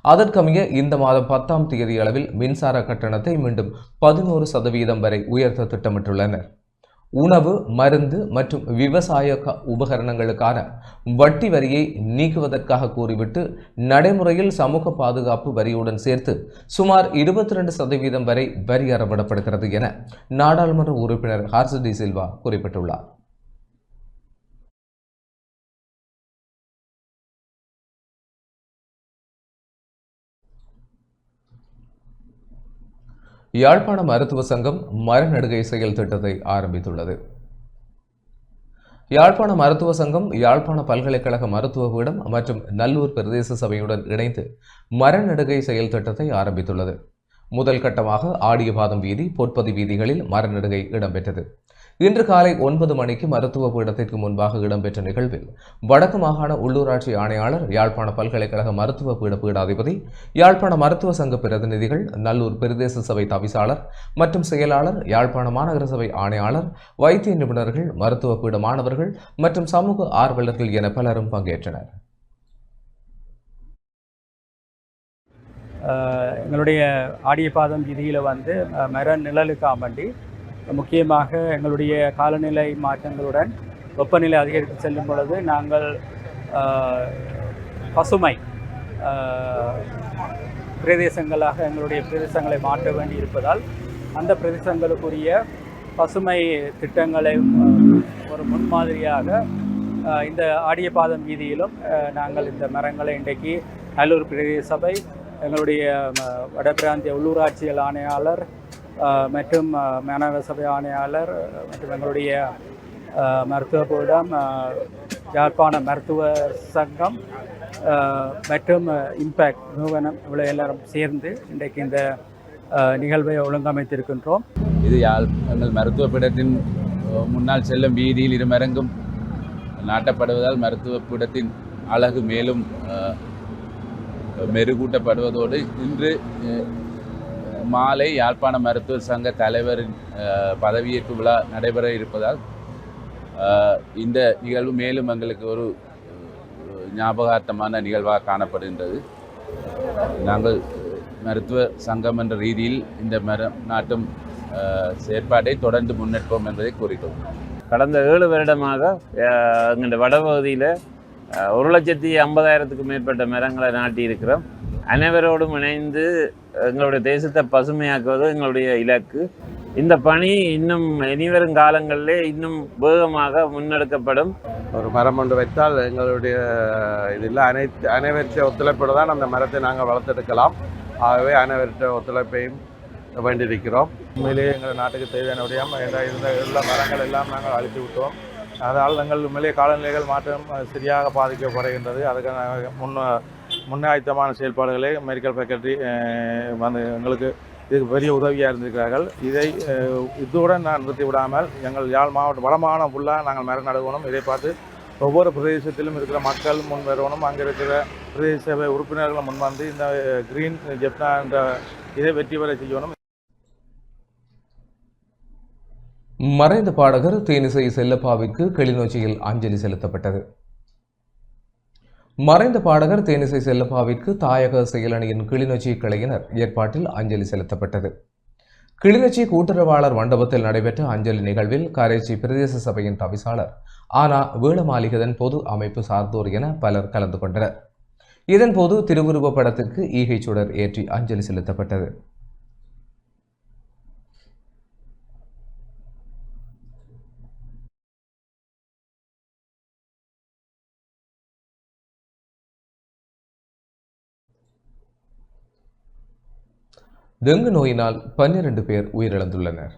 அதற்கமைய இந்த மாதம் 10ஆம் தேதி அளவில் மின்சார கட்டணத்தை மீண்டும் 11% வரை உயர்த்த திட்டமிட்டுள்ளனர். உணவு, மருந்து மற்றும் விவசாய உபகரணங்களுக்கான வட்டி வரியை நீக்குவதற்காக கூறிவிட்டு நடைமுறையில் சமூக பாதுகாப்பு வரியுடன் சேர்த்து சுமார் 22% வரை வரி அறவிடப்படுகிறது என நாடாளுமன்ற உறுப்பினர் ஹர்ஷ டி சில்வா குறிப்பிட்டுள்ளார். யாழ்ப்பாண மருத்துவ சங்கம் மரநடுகை செயல் திட்டத்தை ஆரம்பித்துள்ளது. யாழ்ப்பாண மருத்துவ சங்கம் யாழ்ப்பாண பல்கலைக்கழக மருத்துவ பீடம் மற்றும் நல்லூர் பிரதேச சபையுடன் இணைந்து மரநடுகை செயல் திட்டத்தை ஆரம்பித்துள்ளது. முதல் கட்டமாக ஆடியபாதம் வீதி, பொற்பதி வீதிகளில் மரநடுகை இடம்பெற்றது. இன்று காலை 9 மணிக்கு மருத்துவ பீடத்திற்கு முன்பாக இடம்பெற்ற நிகழ்வில் வடக்கு மாகாண உள்ளூராட்சி ஆணையாளர், யாழ்ப்பாண பல்கலைக்கழக மருத்துவ பீட பீடாதிபதி, யாழ்ப்பாண மருத்துவ சங்க பிரதிநிதிகள், நல்லூர் பிரதேச சபை தவிசாளர் மற்றும் செயலாளர், யாழ்ப்பாண மாநகர சபை ஆணையாளர், வைத்திய நிபுணர்கள், மருத்துவ பீட மாணவர்கள் மற்றும் சமூக ஆர்வலர்கள் என பலரும் பங்கேற்றனர். எங்களுடைய ஆடியபாதம் வீதியில் மர நிழலுக்காக வேண்டி முக்கியமாக எங்களுடைய காலநிலை மாற்றங்களுடன் வெப்பநிலை அதிகரித்து செல்லும் பொழுது நாங்கள் பசுமை பிரதேசங்களாக எங்களுடைய பிரதேசங்களை மாற்ற வேண்டி இருப்பதால் அந்த பிரதேசங்களுக்குரிய பசுமை திட்டங்களை ஒரு முன்மாதிரியாக இந்த ஆடியபாதம் வீதியிலும் நாங்கள் இந்த மரங்களை இன்றைக்கு நல்லூர் பிரதேச சபை, எங்களுடைய வடபிராந்திய உள்ளூராட்சிகள் ஆணையாளர் மற்றும் மாநகர சபை ஆணையாளர் மற்றும் எங்களுடைய மருத்துவ கூடம், யாழ்ப்பாண மருத்துவ சங்கம் மற்றும் இம்பேக்ட் நிறுவனம் இவ்வளோ எல்லாரும் சேர்ந்து இன்றைக்கு இந்த நிகழ்வை ஒழுங்கமைத்திருக்கின்றோம். இது எங்கள் மருத்துவ பீடத்தின் முன்னால் செல்லும் வீதியில் இருமரங்கும் நாட்டப்படுவதால் மருத்துவ பீடத்தின் அழகு மேலும் மெருகூட்டப்படுவதோடு இன்று மாலை யாழ்ப்பாண மருத்துவ சங்க தலைவரின் பதவியேற்பு விழா நடைபெற இருப்பதால் இந்த நிகழ்வு மேலும் எங்களுக்கு ஒரு ஞாபகார்த்தமான நிகழ்வாக காணப்படுகின்றது. நாங்கள் மருத்துவ சங்கம் என்ற ரீதியில் இந்த நாட்டும் செயற்பாட்டை தொடர்ந்து முன்னெடுப்போம் என்பதை கூறிக்கொள்வோம். கடந்த 7 வருடமாக எங்கள் வடபகுதியில் 1,50,000க்கும் மேற்பட்ட மரங்களை நாட்டியிருக்கிறோம். அனைவரோடும் இணைந்து எங்களுடைய தேசத்தை பசுமையாக்குவது எங்களுடைய இலக்கு. இந்த பணி இன்னும் இனிவரும் காலங்களிலே இன்னும் வேகமாக முன்னெடுக்கப்படும். ஒரு மரம் ஒன்று வைத்தால் எங்களுடைய இதில் அனைவருடைய ஒத்துழைப்போடு தான் அந்த மரத்தை நாங்கள் வளர்த்தெடுக்கலாம். ஆகவே அனைவருடைய ஒத்துழைப்பையும் வேண்டியிருக்கிறோம். உண்மையிலேயே எங்கள் நாட்டுக்கு தேவையான விடயம் இருந்த எல்லா மரங்கள் எல்லாம் நாங்கள் அழித்து விட்டோம். அதனால் எங்கள் உண்மையிலேயே காலநிலைகள் மாற்றம் சரியாக பாதிக்கப்படுகின்றது. அதுக்கான முன்னாயத்தமான செயல்பாடுகளை மெடிக்கல் ஃபேக்கல்டி வந்து எங்களுக்கு இதுக்கு பெரிய உதவியாக இருந்திருக்கிறார்கள். இதுடன் நான் நிறுத்தி விடாமல் எங்கள் யாழ் மாவட்டம் வடமாகாணம் ஃபுல்லாக நாங்கள் மரம் நடுவணும். இதை பார்த்து ஒவ்வொரு பிரதேசத்திலும் இருக்கிற மக்கள் முன் வரணும். அங்கே இருக்கிற பிரதேச சபை உறுப்பினர்களும் முன் வந்து இந்த கிரீன் ஜெப்னா என்ற இதை வெற்றி பெற செய்யணும். மறைந்த பாடகர் தேனிசை செல்லப்பாவிற்கு கிளிநொச்சியில் அஞ்சலி செலுத்தப்பட்டது. மறைந்த பாடகர் தேனிசை செல்லப்பாவிற்கு தாயக செயலணியின் கிளிநொச்சி கிளையினர் ஏற்பாட்டில் அஞ்சலி செலுத்தப்பட்டது. கிளிநொச்சி கூட்டுறவாளர் மண்டபத்தில் நடைபெற்ற அஞ்சலி நிகழ்வில் கரைச்சி பிரதேச சபையின் தவிசாளர் ஆனா வேளமாளிகதன் பொது அமைப்பு சார்ந்தோர் என பலர் கலந்து கொண்டனர். இதன்போது திருவுருவ படத்திற்கு ஈகை சுடர் ஏற்றி அஞ்சலி செலுத்தப்பட்டது. டெங்கு நோயினால் 12 பேர் உயிரிழந்துள்ளனர்.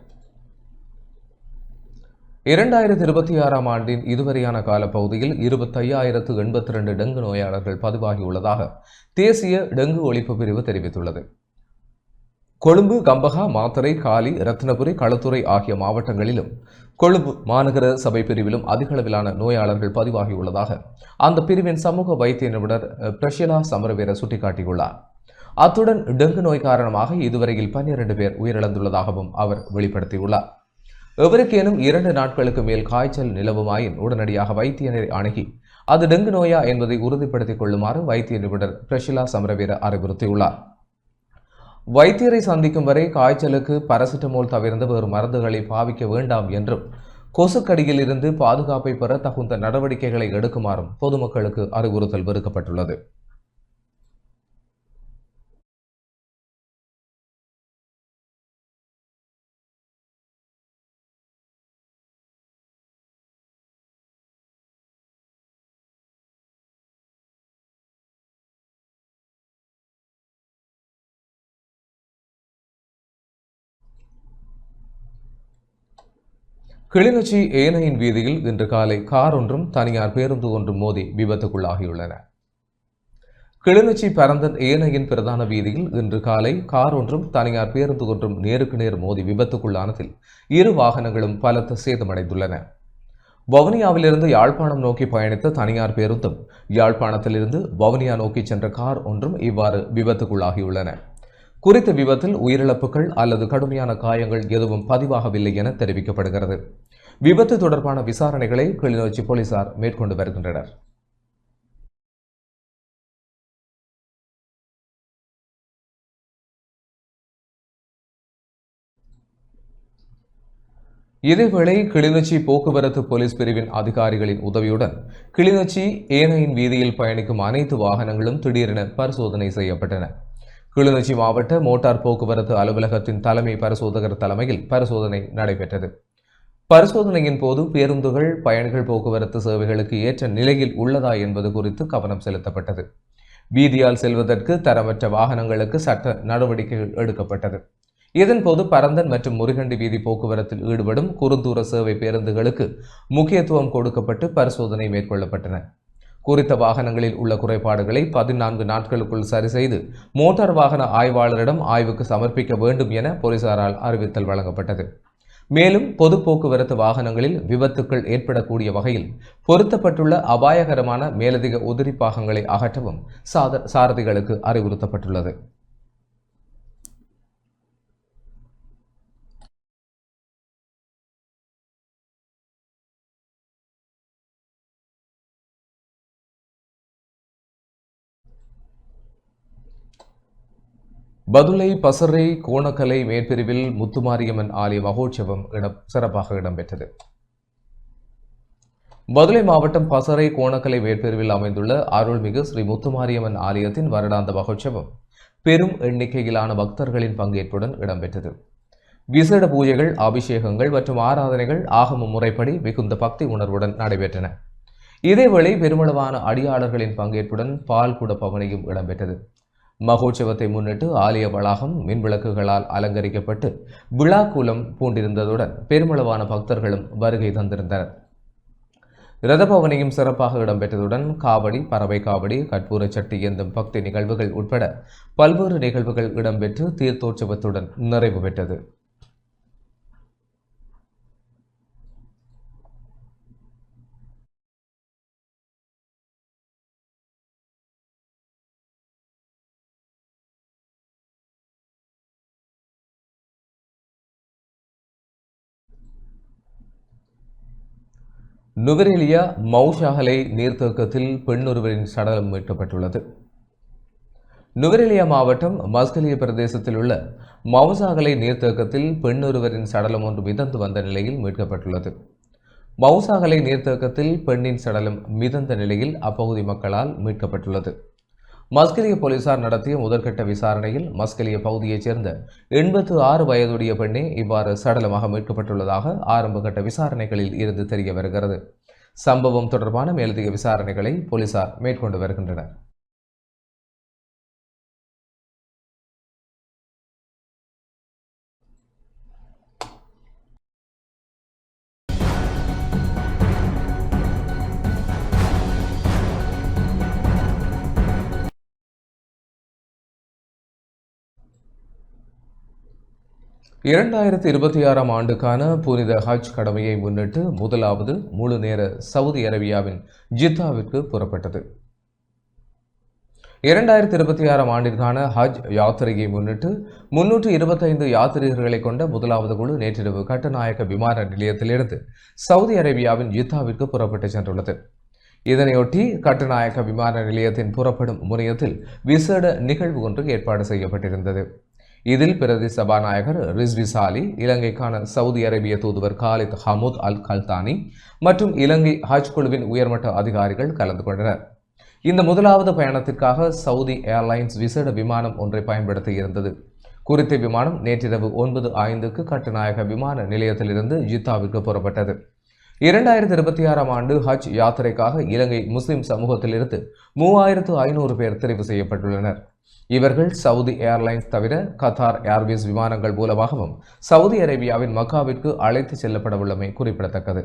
2026ஆம் ஆண்டின் இதுவரையான காலப்பகுதியில் 25,082 டெங்கு நோயாளர்கள் பதிவாகியுள்ளதாக தேசிய டெங்கு ஒழிப்பு பிரிவு தெரிவித்துள்ளது. கொழும்பு, கம்பஹா, மாத்தறை, காலி, ரத்னபுரி, களுத்துறை ஆகிய மாவட்டங்களிலும் கொழும்பு மாநகர சபை பிரிவிலும் அதிகளவிலான நோயாளர்கள் பதிவாகியுள்ளதாக அந்த பிரிவின் சமூக வைத்திய நிபுணர் பிரஷிலா சமரவீர சுட்டிக்காட்டியுள்ளார். அத்துடன் டெங்கு நோய் காரணமாக இதுவரையில் 12 பேர் உயிரிழந்துள்ளதாகவும் அவர் வெளிப்படுத்தியுள்ளார். எவருக்கேனும் 2 நாட்களுக்கு மேல் காய்ச்சல் நிலவுமாயின் உடனடியாக வைத்தியரை அணுகி அது டெங்கு நோயா என்பதை உறுதிப்படுத்திக் கொள்ளுமாறு வைத்திய நிபுணர் பிரஷிலா சமரவீர அறிவுறுத்தியுள்ளார். வைத்தியரை சந்திக்கும் வரை காய்ச்சலுக்கு பாராசிட்டமோல் தவிர்ந்த வேறு மருந்துகளை பாவிக்க வேண்டாம் என்றும் கொசுக்கடியில் இருந்து பாதுகாப்பை பெற தகுந்த நடவடிக்கைகளை எடுக்குமாறும் பொதுமக்களுக்கு அறிவுறுத்தல் விடுக்கப்பட்டுள்ளது. கிளிநொச்சி ஏனையின் வீதியில் இன்று காலை கார் ஒன்றும் தனியார் பேருந்து ஒன்றும் மோதி விபத்துக்குள்ளாகியுள்ளன. கிளிநொச்சி பரந்தன் ஏனையின் பிரதான வீதியில் இன்று காலை கார் ஒன்றும் தனியார் பேருந்து ஒன்றும் நேருக்கு நேர் மோதி விபத்துக்குள்ளானதில் 2 வாகனங்களும் பலத்த சேதமடைந்துள்ளன. வவுனியாவிலிருந்து யாழ்ப்பாணம் நோக்கி பயணித்த தனியார் பேருந்தும் யாழ்ப்பாணத்திலிருந்து வவுனியா நோக்கி சென்ற கார் ஒன்றும் இவ்வாறு விபத்துக்குள்ளாகியுள்ளன. குறித்த விபத்தில் உயிரிழப்புகள் அல்லது கடுமையான காயங்கள் எதுவும் பதிவாகவில்லை என தெரிவிக்கப்படுகிறது. விபத்து தொடர்பான விசாரணைகளை கிளிநொச்சி போலீசார் மேற்கொண்டு வருகின்றனர். இதேவேளை கிளிநொச்சி போக்குவரத்து போலீஸ் பிரிவின் அதிகாரிகளின் உதவியுடன் கிளிநொச்சி ஏனையின் வீதியில் பயணிக்கும் அனைத்து வாகனங்களும் திடீரென பரிசோதனை செய்யப்பட்டன. கிளிநொச்சி மாவட்ட மோட்டார் போக்குவரத்து அலுவலகத்தின் தலைமை பரிசோதகர் தலைமையில் பரிசோதனை நடைபெற்றது. பரிசோதனையின் போது பேருந்துகள் பயணிகள் போக்குவரத்து சேவைகளுக்கு ஏற்ற நிலையில் உள்ளதா என்பது குறித்து கவனம் செலுத்தப்பட்டது. வீதியால் செல்வதற்கு தரமற்ற வாகனங்களுக்கு சட்ட நடவடிக்கைகள் எடுக்கப்பட்டது. இதன்போது பரந்தன் மற்றும் முருகண்டி வீதி போக்குவரத்தில் ஈடுபடும் குறுந்தூர சேவை பேருந்துகளுக்கு முக்கியத்துவம் கொடுக்கப்பட்டு பரிசோதனை மேற்கொள்ளப்பட்டன. குறித்த வாகனங்களில் உள்ள குறைபாடுகளை 14 நாட்களுக்குள் சரி செய்து மோட்டார் வாகன ஆய்வாளரிடம் ஆய்வுக்கு சமர்ப்பிக்க வேண்டும் என போலீசாரால் அறிவித்தல் வழங்கப்பட்டது. மேலும் பொது போக்குவரத்து வாகனங்களில் விபத்துக்கள் ஏற்படக்கூடிய வகையில் பொருத்தப்பட்டுள்ள அபாயகரமான மேலதிக உதிரி பாகங்களை அகற்றவும் சாரதிகளுக்கு அறிவுறுத்தப்பட்டுள்ளது. பதுளை பசறை கோணக்கலை மேற்பிரிவில் முத்துமாரியம்மன் ஆலய மகோற்சவம் சிறப்பாக இடம்பெற்றது. பதுளை மாவட்டம் பசறை கோணக்கலை மேற்பிரிவில் அமைந்துள்ள அருள்மிகு ஸ்ரீ முத்துமாரியம்மன் ஆலயத்தின் வருடாந்த மகோற்சவம் பெரும் எண்ணிக்கையிலான பக்தர்களின் பங்கேற்புடன் இடம்பெற்றது. விசேட பூஜைகள், அபிஷேகங்கள் மற்றும் ஆராதனைகள் ஆகம முறைப்படி மிகுந்த பக்தி உணர்வுடன் நடைபெற்றன. இதேவேளை பெருமளவான அடியாளர்களின் பங்கேற்புடன் பால்குட பவனியும் இடம்பெற்றது. மகோற்சவத்தை முன்னிட்டு ஆலய வளாகம் மின்விளக்குகளால் அலங்கரிக்கப்பட்டு விழாக்கூலம் பூண்டிருந்ததுடன் பெருமளவான பக்தர்களும் வருகை தந்திருந்தனர். ரதபவனியும் சிறப்பாக இடம்பெற்றதுடன் காவடி, பறவை காவடி, கற்பூர சட்டி ஏந்தும் பக்தி நிகழ்வுகள் உட்பட பல்வேறு நிகழ்வுகள் இடம்பெற்று தீர்த்தோற்சவத்துடன் நிறைவு பெற்றது. நுவரெலியா மௌஷாகலை நீர்த்தேக்கத்தில் பெண்ணொருவரின் சடலம் மீட்கப்பட்டுள்ளது. நுவரெலியா மாவட்டம் மஸ்கலிய பிரதேசத்தில் உள்ள மௌசாகலை நீர்த்தேக்கத்தில் பெண்ணொருவரின் சடலம் ஒன்று மிதந்து வந்த நிலையில் மீட்கப்பட்டுள்ளது. மௌசாகலை நீர்த்தேக்கத்தில் பெண்ணின் சடலம் மிதந்த நிலையில் அப்பகுதி மக்களால் மீட்கப்பட்டுள்ளது. மஸ்கலிய போலீசார் நடத்திய முதற்கட்ட விசாரணையில் மஸ்கலிய பகுதியைச் சேர்ந்த 86 வயதுடைய பெண்ணே இவ்வாறு சடலமாக மீட்கப்பட்டுள்ளதாக ஆரம்பகட்ட விசாரணைகளில் இருந்து தெரிய வருகிறது. சம்பவம் தொடர்பான மேலதிக விசாரணைகளை போலீசார் மேற்கொண்டு வருகின்றனர். இரண்டாயிரத்தி 26ஆம் ஆண்டுக்கான புனித ஹஜ் கடமையை முன்னிட்டு முதலாவது முழு நேர சவுதி அரேபியாவின் ஜித்தாவிற்கு புறப்பட்டது. 2026ஆம் ஆண்டிற்கான ஹஜ் யாத்திரையை முன்னிட்டு 325 யாத்ரீகர்களை கொண்ட முதலாவது குழு நேற்றிரவு கட்டுநாயக்க விமான நிலையத்திலிருந்து சவுதி அரேபியாவின் ஜித்தாவிற்கு புறப்பட்டு சென்றுள்ளது. இதனையொட்டி கட்டுநாயக்க விமான நிலையத்தின் புறப்படும் முனையத்தில் விசேட நிகழ்வு ஒன்று ஏற்பாடு செய்யப்பட்டிருந்தது. இதில் பிரதி சபாநாயகர் ரிஸ்வி சாலி, இலங்கைக்கான சவுதி அரேபிய தூதுவர் காலித் ஹமூத் அல் கல்தானி மற்றும் இலங்கை ஹஜ் குழுவின் உயர்மட்ட அதிகாரிகள் கலந்து கொண்டனர். இந்த முதலாவது பயணத்திற்காக சவுதி ஏர்லைன்ஸ் விசேட விமானம் ஒன்றை பயன்படுத்தி இருந்தது. குறித்த விமானம் நேற்றிரவு 9:05க்கு கட்டுநாயக விமான நிலையத்திலிருந்து ஜித்தாவிற்கு புறப்பட்டது. 2026ஆம் ஆண்டு ஹஜ் யாத்திரைக்காக இலங்கை முஸ்லிம் சமூகத்திலிருந்து 3500 பேர் தெரிவு செய்யப்பட்டுள்ளனர். இவர்கள் சவுதி ஏர்லைன்ஸ் தவிர கத்தார் ஏர்வேஸ் விமானங்கள் மூலமாகவும் சவுதி அரேபியாவின் மக்காவிற்கு அழைத்து செல்லப்பட உள்ளமை குறிப்பிடத்தக்கது.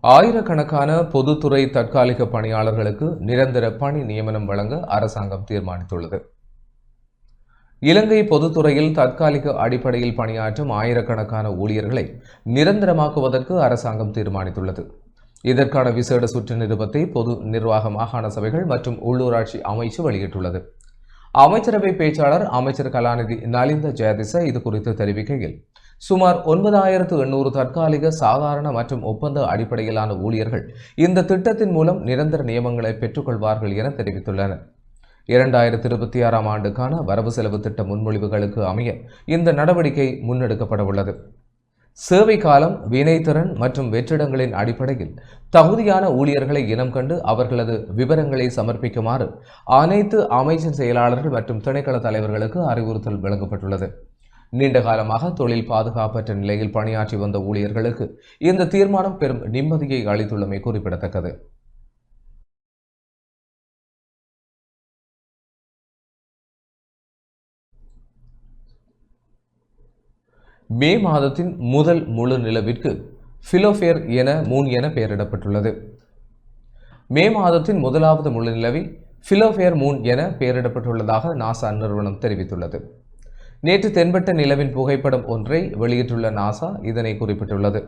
ஆயிரக்கணக்கான பொதுத்துறை தற்காலிக பணியாளர்களுக்கு நிரந்தர பணி நியமனம் வழங்க அரசாங்கம் தீர்மானித்துள்ளது. இலங்கை பொதுத்துறையில் தற்காலிக அடிப்படையில் பணியாற்றும் ஆயிரக்கணக்கான ஊழியர்களை நிரந்தரமாக்குவதற்கு அரசாங்கம் தீர்மானித்துள்ளது. இதற்கான விசேட சுற்று நிருபத்தை பொது நிர்வாக மாகாண சபைகள் மற்றும் உள்ளூராட்சி அமைச்சு வெளியிட்டுள்ளது. அமைச்சரவை பேச்சாளர் அமைச்சர் கலாநிதி நலிந்த ஜெயதிச இது குறித்து தெரிவிக்கையில், சுமார் 9800 தற்காலிக சாதாரண மற்றும் ஒப்பந்த அடிப்படையிலான ஊழியர்கள் இந்த திட்டத்தின் மூலம் நிரந்தர நியமங்களை பெற்றுக்கொள்வார்கள் என தெரிவித்துள்ளனர். 2026ஆம் ஆண்டுக்கான வரவு செலவு திட்ட முன்மொழிவுகளுக்கு அமைய இந்த நடவடிக்கை முன்னெடுக்கப்பட உள்ளது. சேவை காலம், வினைத்திறன் மற்றும் வெற்றிடங்களின் அடிப்படையில் தகுதியான ஊழியர்களை இனம் கண்டு அவர்களது விவரங்களை சமர்ப்பிக்குமாறு அனைத்து அமைச்சர் செயலாளர்கள் மற்றும் திணைக்கள தலைவர்களுக்கு அறிவுறுத்தல் வழங்கப்பட்டுள்ளது. நீண்ட காலமாக தொழில் பாதுகாப்பற்ற நிலையில் பணியாற்றி வந்த ஊழியர்களுக்கு இந்த தீர்மானம் பெரும் நிம்மதியை அளித்துள்ளமை குறிப்பிடத்தக்கது. மே மாதத்தின் முதல் முழு நிலவிற்கு பிலோஃபேர் என மூன் என பெயரிடப்பட்டுள்ளது. மே மாதத்தின் முதலாவது முழு நிலவி பிலோஃபேர் மூன் என பெயரிடப்பட்டுள்ளதாக நாசா நிறுவனம் தெரிவித்துள்ளது. நேற்று தென்பட்ட நிலவின் புகைப்படம் ஒன்றை வெளியிட்டுள்ள நாசா இதனை குறிப்பிட்டுள்ளது.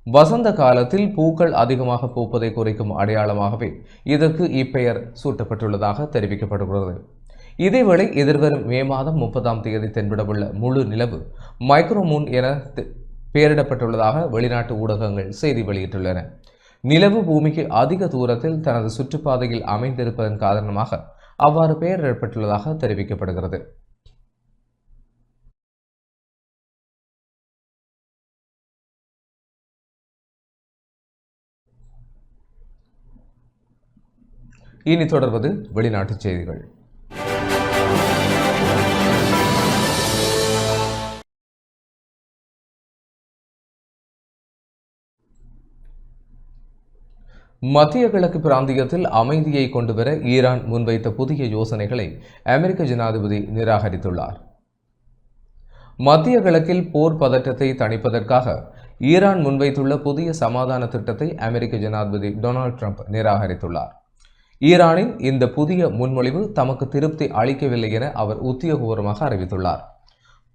வசந்த காலத்தில் பூக்கள் அதிகமாக பூப்பதை குறிக்கும் அடையாளமாகவே இதற்கு இப்பெயர் சூட்டப்பட்டுள்ளதாக தெரிவிக்கப்படுகிறது. இதேவேளை எதிர்வரும் மே மாதம் 30ஆம் தேதி தென்படவுள்ள முழு நிலவு மைக்ரோமூன் என பெயரிடப்பட்டுள்ளதாக வெளிநாட்டு ஊடகங்கள் செய்தி வெளியிட்டுள்ளன. நிலவு பூமிக்கு அதிக தூரத்தில் தனது சுற்றுப்பாதையில் அமைந்திருப்பதன் காரணமாக அவ்வாறு பெயரிடப்பட்டுள்ளதாக தெரிவிக்கப்படுகிறது. இனி தொடர்வது வெளிநாட்டுச் செய்திகள். மத்திய கிழக்கு பிராந்தியத்தில் அமைதியை கொண்டுவர ஈரான் முன்வைத்த புதிய யோசனைகளை அமெரிக்க ஜனாதிபதி நிராகரித்துள்ளார். மத்திய கிழக்கில் போர் பதற்றத்தை தணிப்பதற்காக ஈரான் முன்வைத்துள்ள புதிய சமாதான திட்டத்தை அமெரிக்க ஜனாதிபதி டொனால்ட் ட்ரம்ப் நிராகரித்துள்ளார். ஈரானின் இந்த புதிய முன்மொழிவு தமக்கு திருப்தி அளிக்கவில்லை என அவர் உத்தியோகபூர்வமாக அறிவித்துள்ளார்.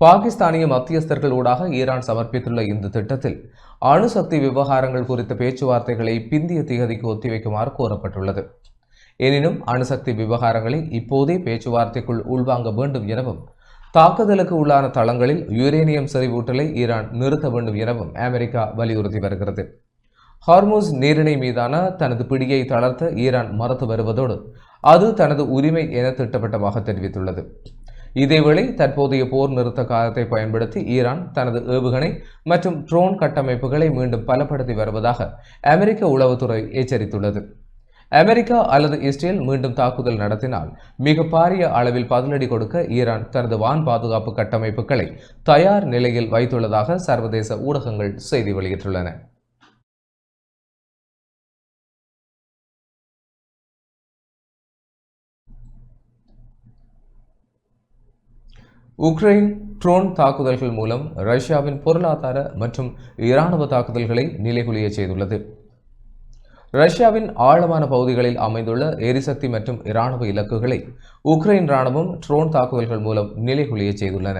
பாகிஸ்தானிய மத்தியஸ்தர்கள் ஊடாக ஈரான் சமர்ப்பித்துள்ள இந்த திட்டத்தில் அணுசக்தி விவகாரங்கள் குறித்த பேச்சுவார்த்தைகளை பிந்திய திகதிக்கு ஒத்திவைக்குமாறு கோரப்பட்டுள்ளது. எனினும் அணுசக்தி விவகாரங்களை இப்போதே பேச்சுவார்த்தைக்குள் உள்வாங்க வேண்டும் எனவும் தாக்குதலுக்கு உள்ளான தளங்களில் யுரேனியம் செறிவூட்டலை ஈரான் நிறுத்த வேண்டும் எனவும் அமெரிக்கா வலியுறுத்தி வருகிறது. ஹார்மூஸ் நீரிணை மீதான தனது பிடியை தளர்த்த ஈரான் மறுத்து வருவதோடு அது தனது உரிமை என திட்டவட்டமாக தெரிவித்துள்ளது. இதேவேளை தற்போதைய போர் நிறுத்த காலத்தை பயன்படுத்தி ஈரான் தனது ஏவுகணை மற்றும் ட்ரோன் கட்டமைப்புகளை மீண்டும் பலப்படுத்தி வருவதாக அமெரிக்க உளவுத்துறை எச்சரித்துள்ளது. அமெரிக்கா அல்லது இஸ்ரேல் மீண்டும் தாக்குதல் நடத்தினால் மிக பாரிய அளவில் பதிலடி கொடுக்க ஈரான் தனது வான் பாதுகாப்பு கட்டமைப்புகளை தயார் நிலையில் வைத்துள்ளதாக சர்வதேச ஊடகங்கள் செய்தி வெளியிட்டுள்ளன. உக்ரைன் ட்ரோன் தாக்குதல்கள் மூலம் ரஷ்யாவின் பொருளாதார மற்றும் இராணுவ தாக்குதல்களை நிலைகுலிய செய்துள்ளது. ரஷ்யாவின் ஆழமான பகுதிகளில் அமைந்துள்ள எரிசக்தி மற்றும் இராணுவ இலக்குகளை உக்ரைன் இராணுவம் ட்ரோன் தாக்குதல்கள் மூலம் நிலைகுலிய செய்துள்ளன.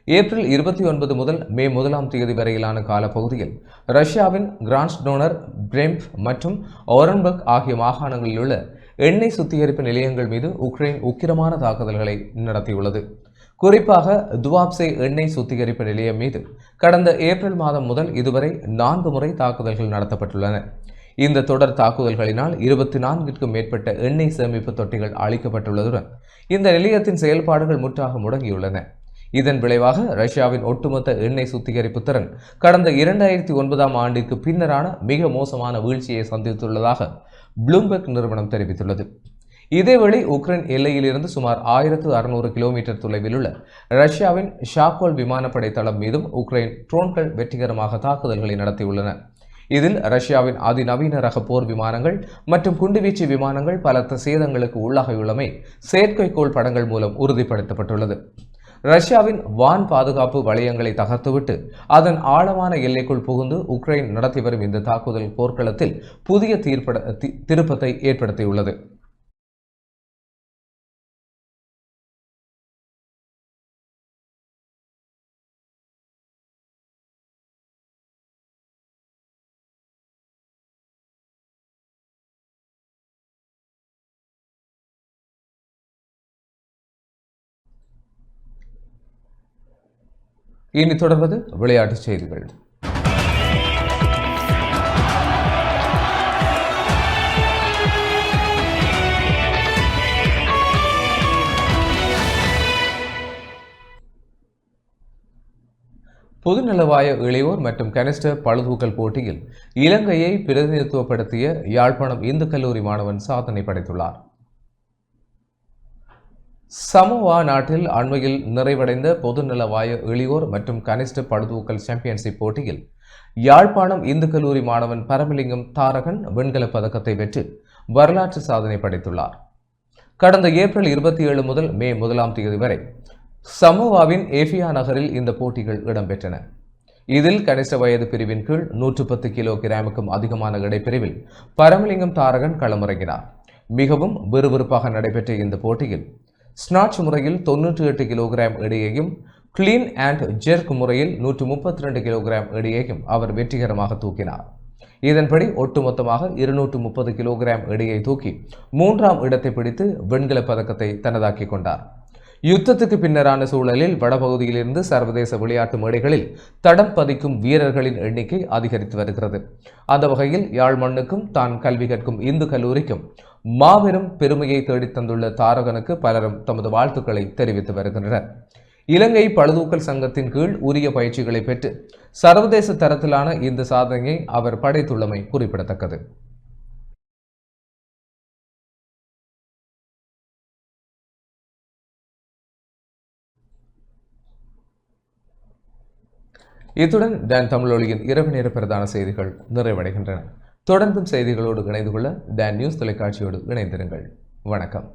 ஏப்ரல் 29 முதல் மே 1ஆம் தேதி வரையிலான காலப்பகுதியில் ரஷ்யாவின் கிரான்ஸ்டோனர், பிரெம்ப் மற்றும் ஓரன்பர்க் ஆகிய மாகாணங்களில் உள்ள எண்ணெய் சுத்திகரிப்பு நிலையங்கள் மீது உக்ரைன் உக்கிரமான தாக்குதல்களை நடத்தியுள்ளது. குறிப்பாக துவாப்சே எண்ணெய் சுத்திகரிப்பு நிலையம் மீது கடந்த ஏப்ரல் மாதம் முதல் இதுவரை 4 முறை தாக்குதல்கள் நடத்தப்பட்டுள்ளன. இந்த தொடர் தாக்குதல்களினால் 24க்கும் மேற்பட்ட எண்ணெய் சேமிப்பு தொட்டிகள் அளிக்கப்பட்டுள்ளதுடன் இந்த நிலையத்தின் செயல்பாடுகள் முற்றாக முடங்கியுள்ளன. இதன் விளைவாக ரஷ்யாவின் ஒட்டுமொத்த எண்ணெய் சுத்திகரிப்பு திறன் கடந்த 2009ஆம் ஆண்டிற்கு பின்னரான மிக மோசமான வீழ்ச்சியை சந்தித்துள்ளதாக ப்ளூம்பெர்க் நிறுவனம் தெரிவித்துள்ளது. இதேவேளை உக்ரைன் எல்லையிலிருந்து சுமார் 1600 கிலோமீட்டர் தொலைவில் உள்ள ரஷ்யாவின் ஷாக்கோல் விமானப்படை தளம் மீதும் உக்ரைன் ட்ரோன்கள் வெற்றிகரமாக தாக்குதல்களை நடத்தியுள்ளன. இதில் ரஷ்யாவின் அதிநவீன ரக போர் விமானங்கள் மற்றும் குண்டுவீச்சு விமானங்கள் பலத்த சேதங்களுக்கு உள்ளாகியுள்ளமை செயற்கைக்கோள் படங்கள் மூலம் உறுதிப்படுத்தப்பட்டுள்ளது. ரஷ்யாவின் வான் பாதுகாப்பு வளையங்களை தகர்த்துவிட்டு அதன் ஆழமான எல்லைக்குள் புகுந்து உக்ரைன் நடத்தி வரும் இந்த தாக்குதல் போர்க்களத்தில் புதிய திருப்பத்தை ஏற்படுத்தியுள்ளது. இனி தொடர்வது விளையாட்டுச் செய்திகள். பொதுநலவாய இளையோர் மற்றும் கனிஷ்ட பளுதூக்கல் போட்டியில் இலங்கையை பிரதிநிதித்துவப்படுத்திய யாழ்ப்பாணம் இந்து கல்லூரி மாணவன் சாதனை படைத்துள்ளார். சமோவா நாட்டில் அண்மையில் நிறைவடைந்த பொதுநலவாய இளையோர் மற்றும் கனிஷ்ட பளுதூக்கல் சாம்பியன்ஷிப் போட்டியில் யாழ்ப்பாணம் இந்து கல்லூரி மாணவன் பரமலிங்கம் தாரகன் வெண்கலப் பதக்கத்தை வென்று வரலாற்று சாதனை படைத்துள்ளார். கடந்த ஏப்ரல் 27 முதல் மே 1ஆம் தேதி வரை சமோவாவின் ஏஃபியா நகரில் இந்த போட்டிகள் இடம்பெற்றன. இதில் கனிஷ்ட வயது பிரிவின் கீழ் 110 கிலோகிராமுக்கும் அதிகமான இடைப்பிரிவில் பரமலிங்கம் தாரகன் களமிறங்கினார். மிகவும் விறுவிறுப்பாக நடைபெற்ற இந்த போட்டியில் ஸ்நாட்ச் முறையில் 98 கிலோகிராம் எடையையும் கிளீன் அண்ட் ஜெர்க் முறையில் 132 கிலோகிராம் எடையையும் அவர் வெற்றிகரமாக தூக்கினார். இதன்படி ஒட்டுமொத்தமாக 230 கிலோகிராம் எடையை தூக்கி 3ஆம் இடத்தை பிடித்து வெண்கலப் பதக்கத்தை தனதாக்கிக் கொண்டார். யுத்தத்துக்கு பின்னரான சூழலில் வடபகுதியிலிருந்து சர்வதேச விளையாட்டு மேடைகளில் தடம் பதிக்கும் வீரர்களின் எண்ணிக்கை அதிகரித்து வருகிறது. அந்த வகையில் யாழ் மண்ணுக்கும் தான் கல்வி கற்கும் இந்து கல்லூரிக்கும் மாபெரும் பெருமையை தேடித் தந்துள்ள தாரகனுக்கு பலரும் தமது வாழ்த்துக்களை தெரிவித்து வருகின்றனர். இலங்கை பளுதூக்கல் சங்கத்தின் கீழ் உரிய பயிற்சிகளை பெற்று சர்வதேச தரத்திலான இந்த சாதனையை அவர் படைத்துள்ளமை குறிப்பிடத்தக்கது. இத்துடன் டான் தமிழொலியின் இரவு நேர பிரதான செய்திகள் நிறைவடைகின்றன. தொடர்ந்தும் செய்திகளோடு இணைந்து கொள்ள டான் நியூஸ் தொலைக்காட்சியோடு இணைந்திருங்கள். வணக்கம்.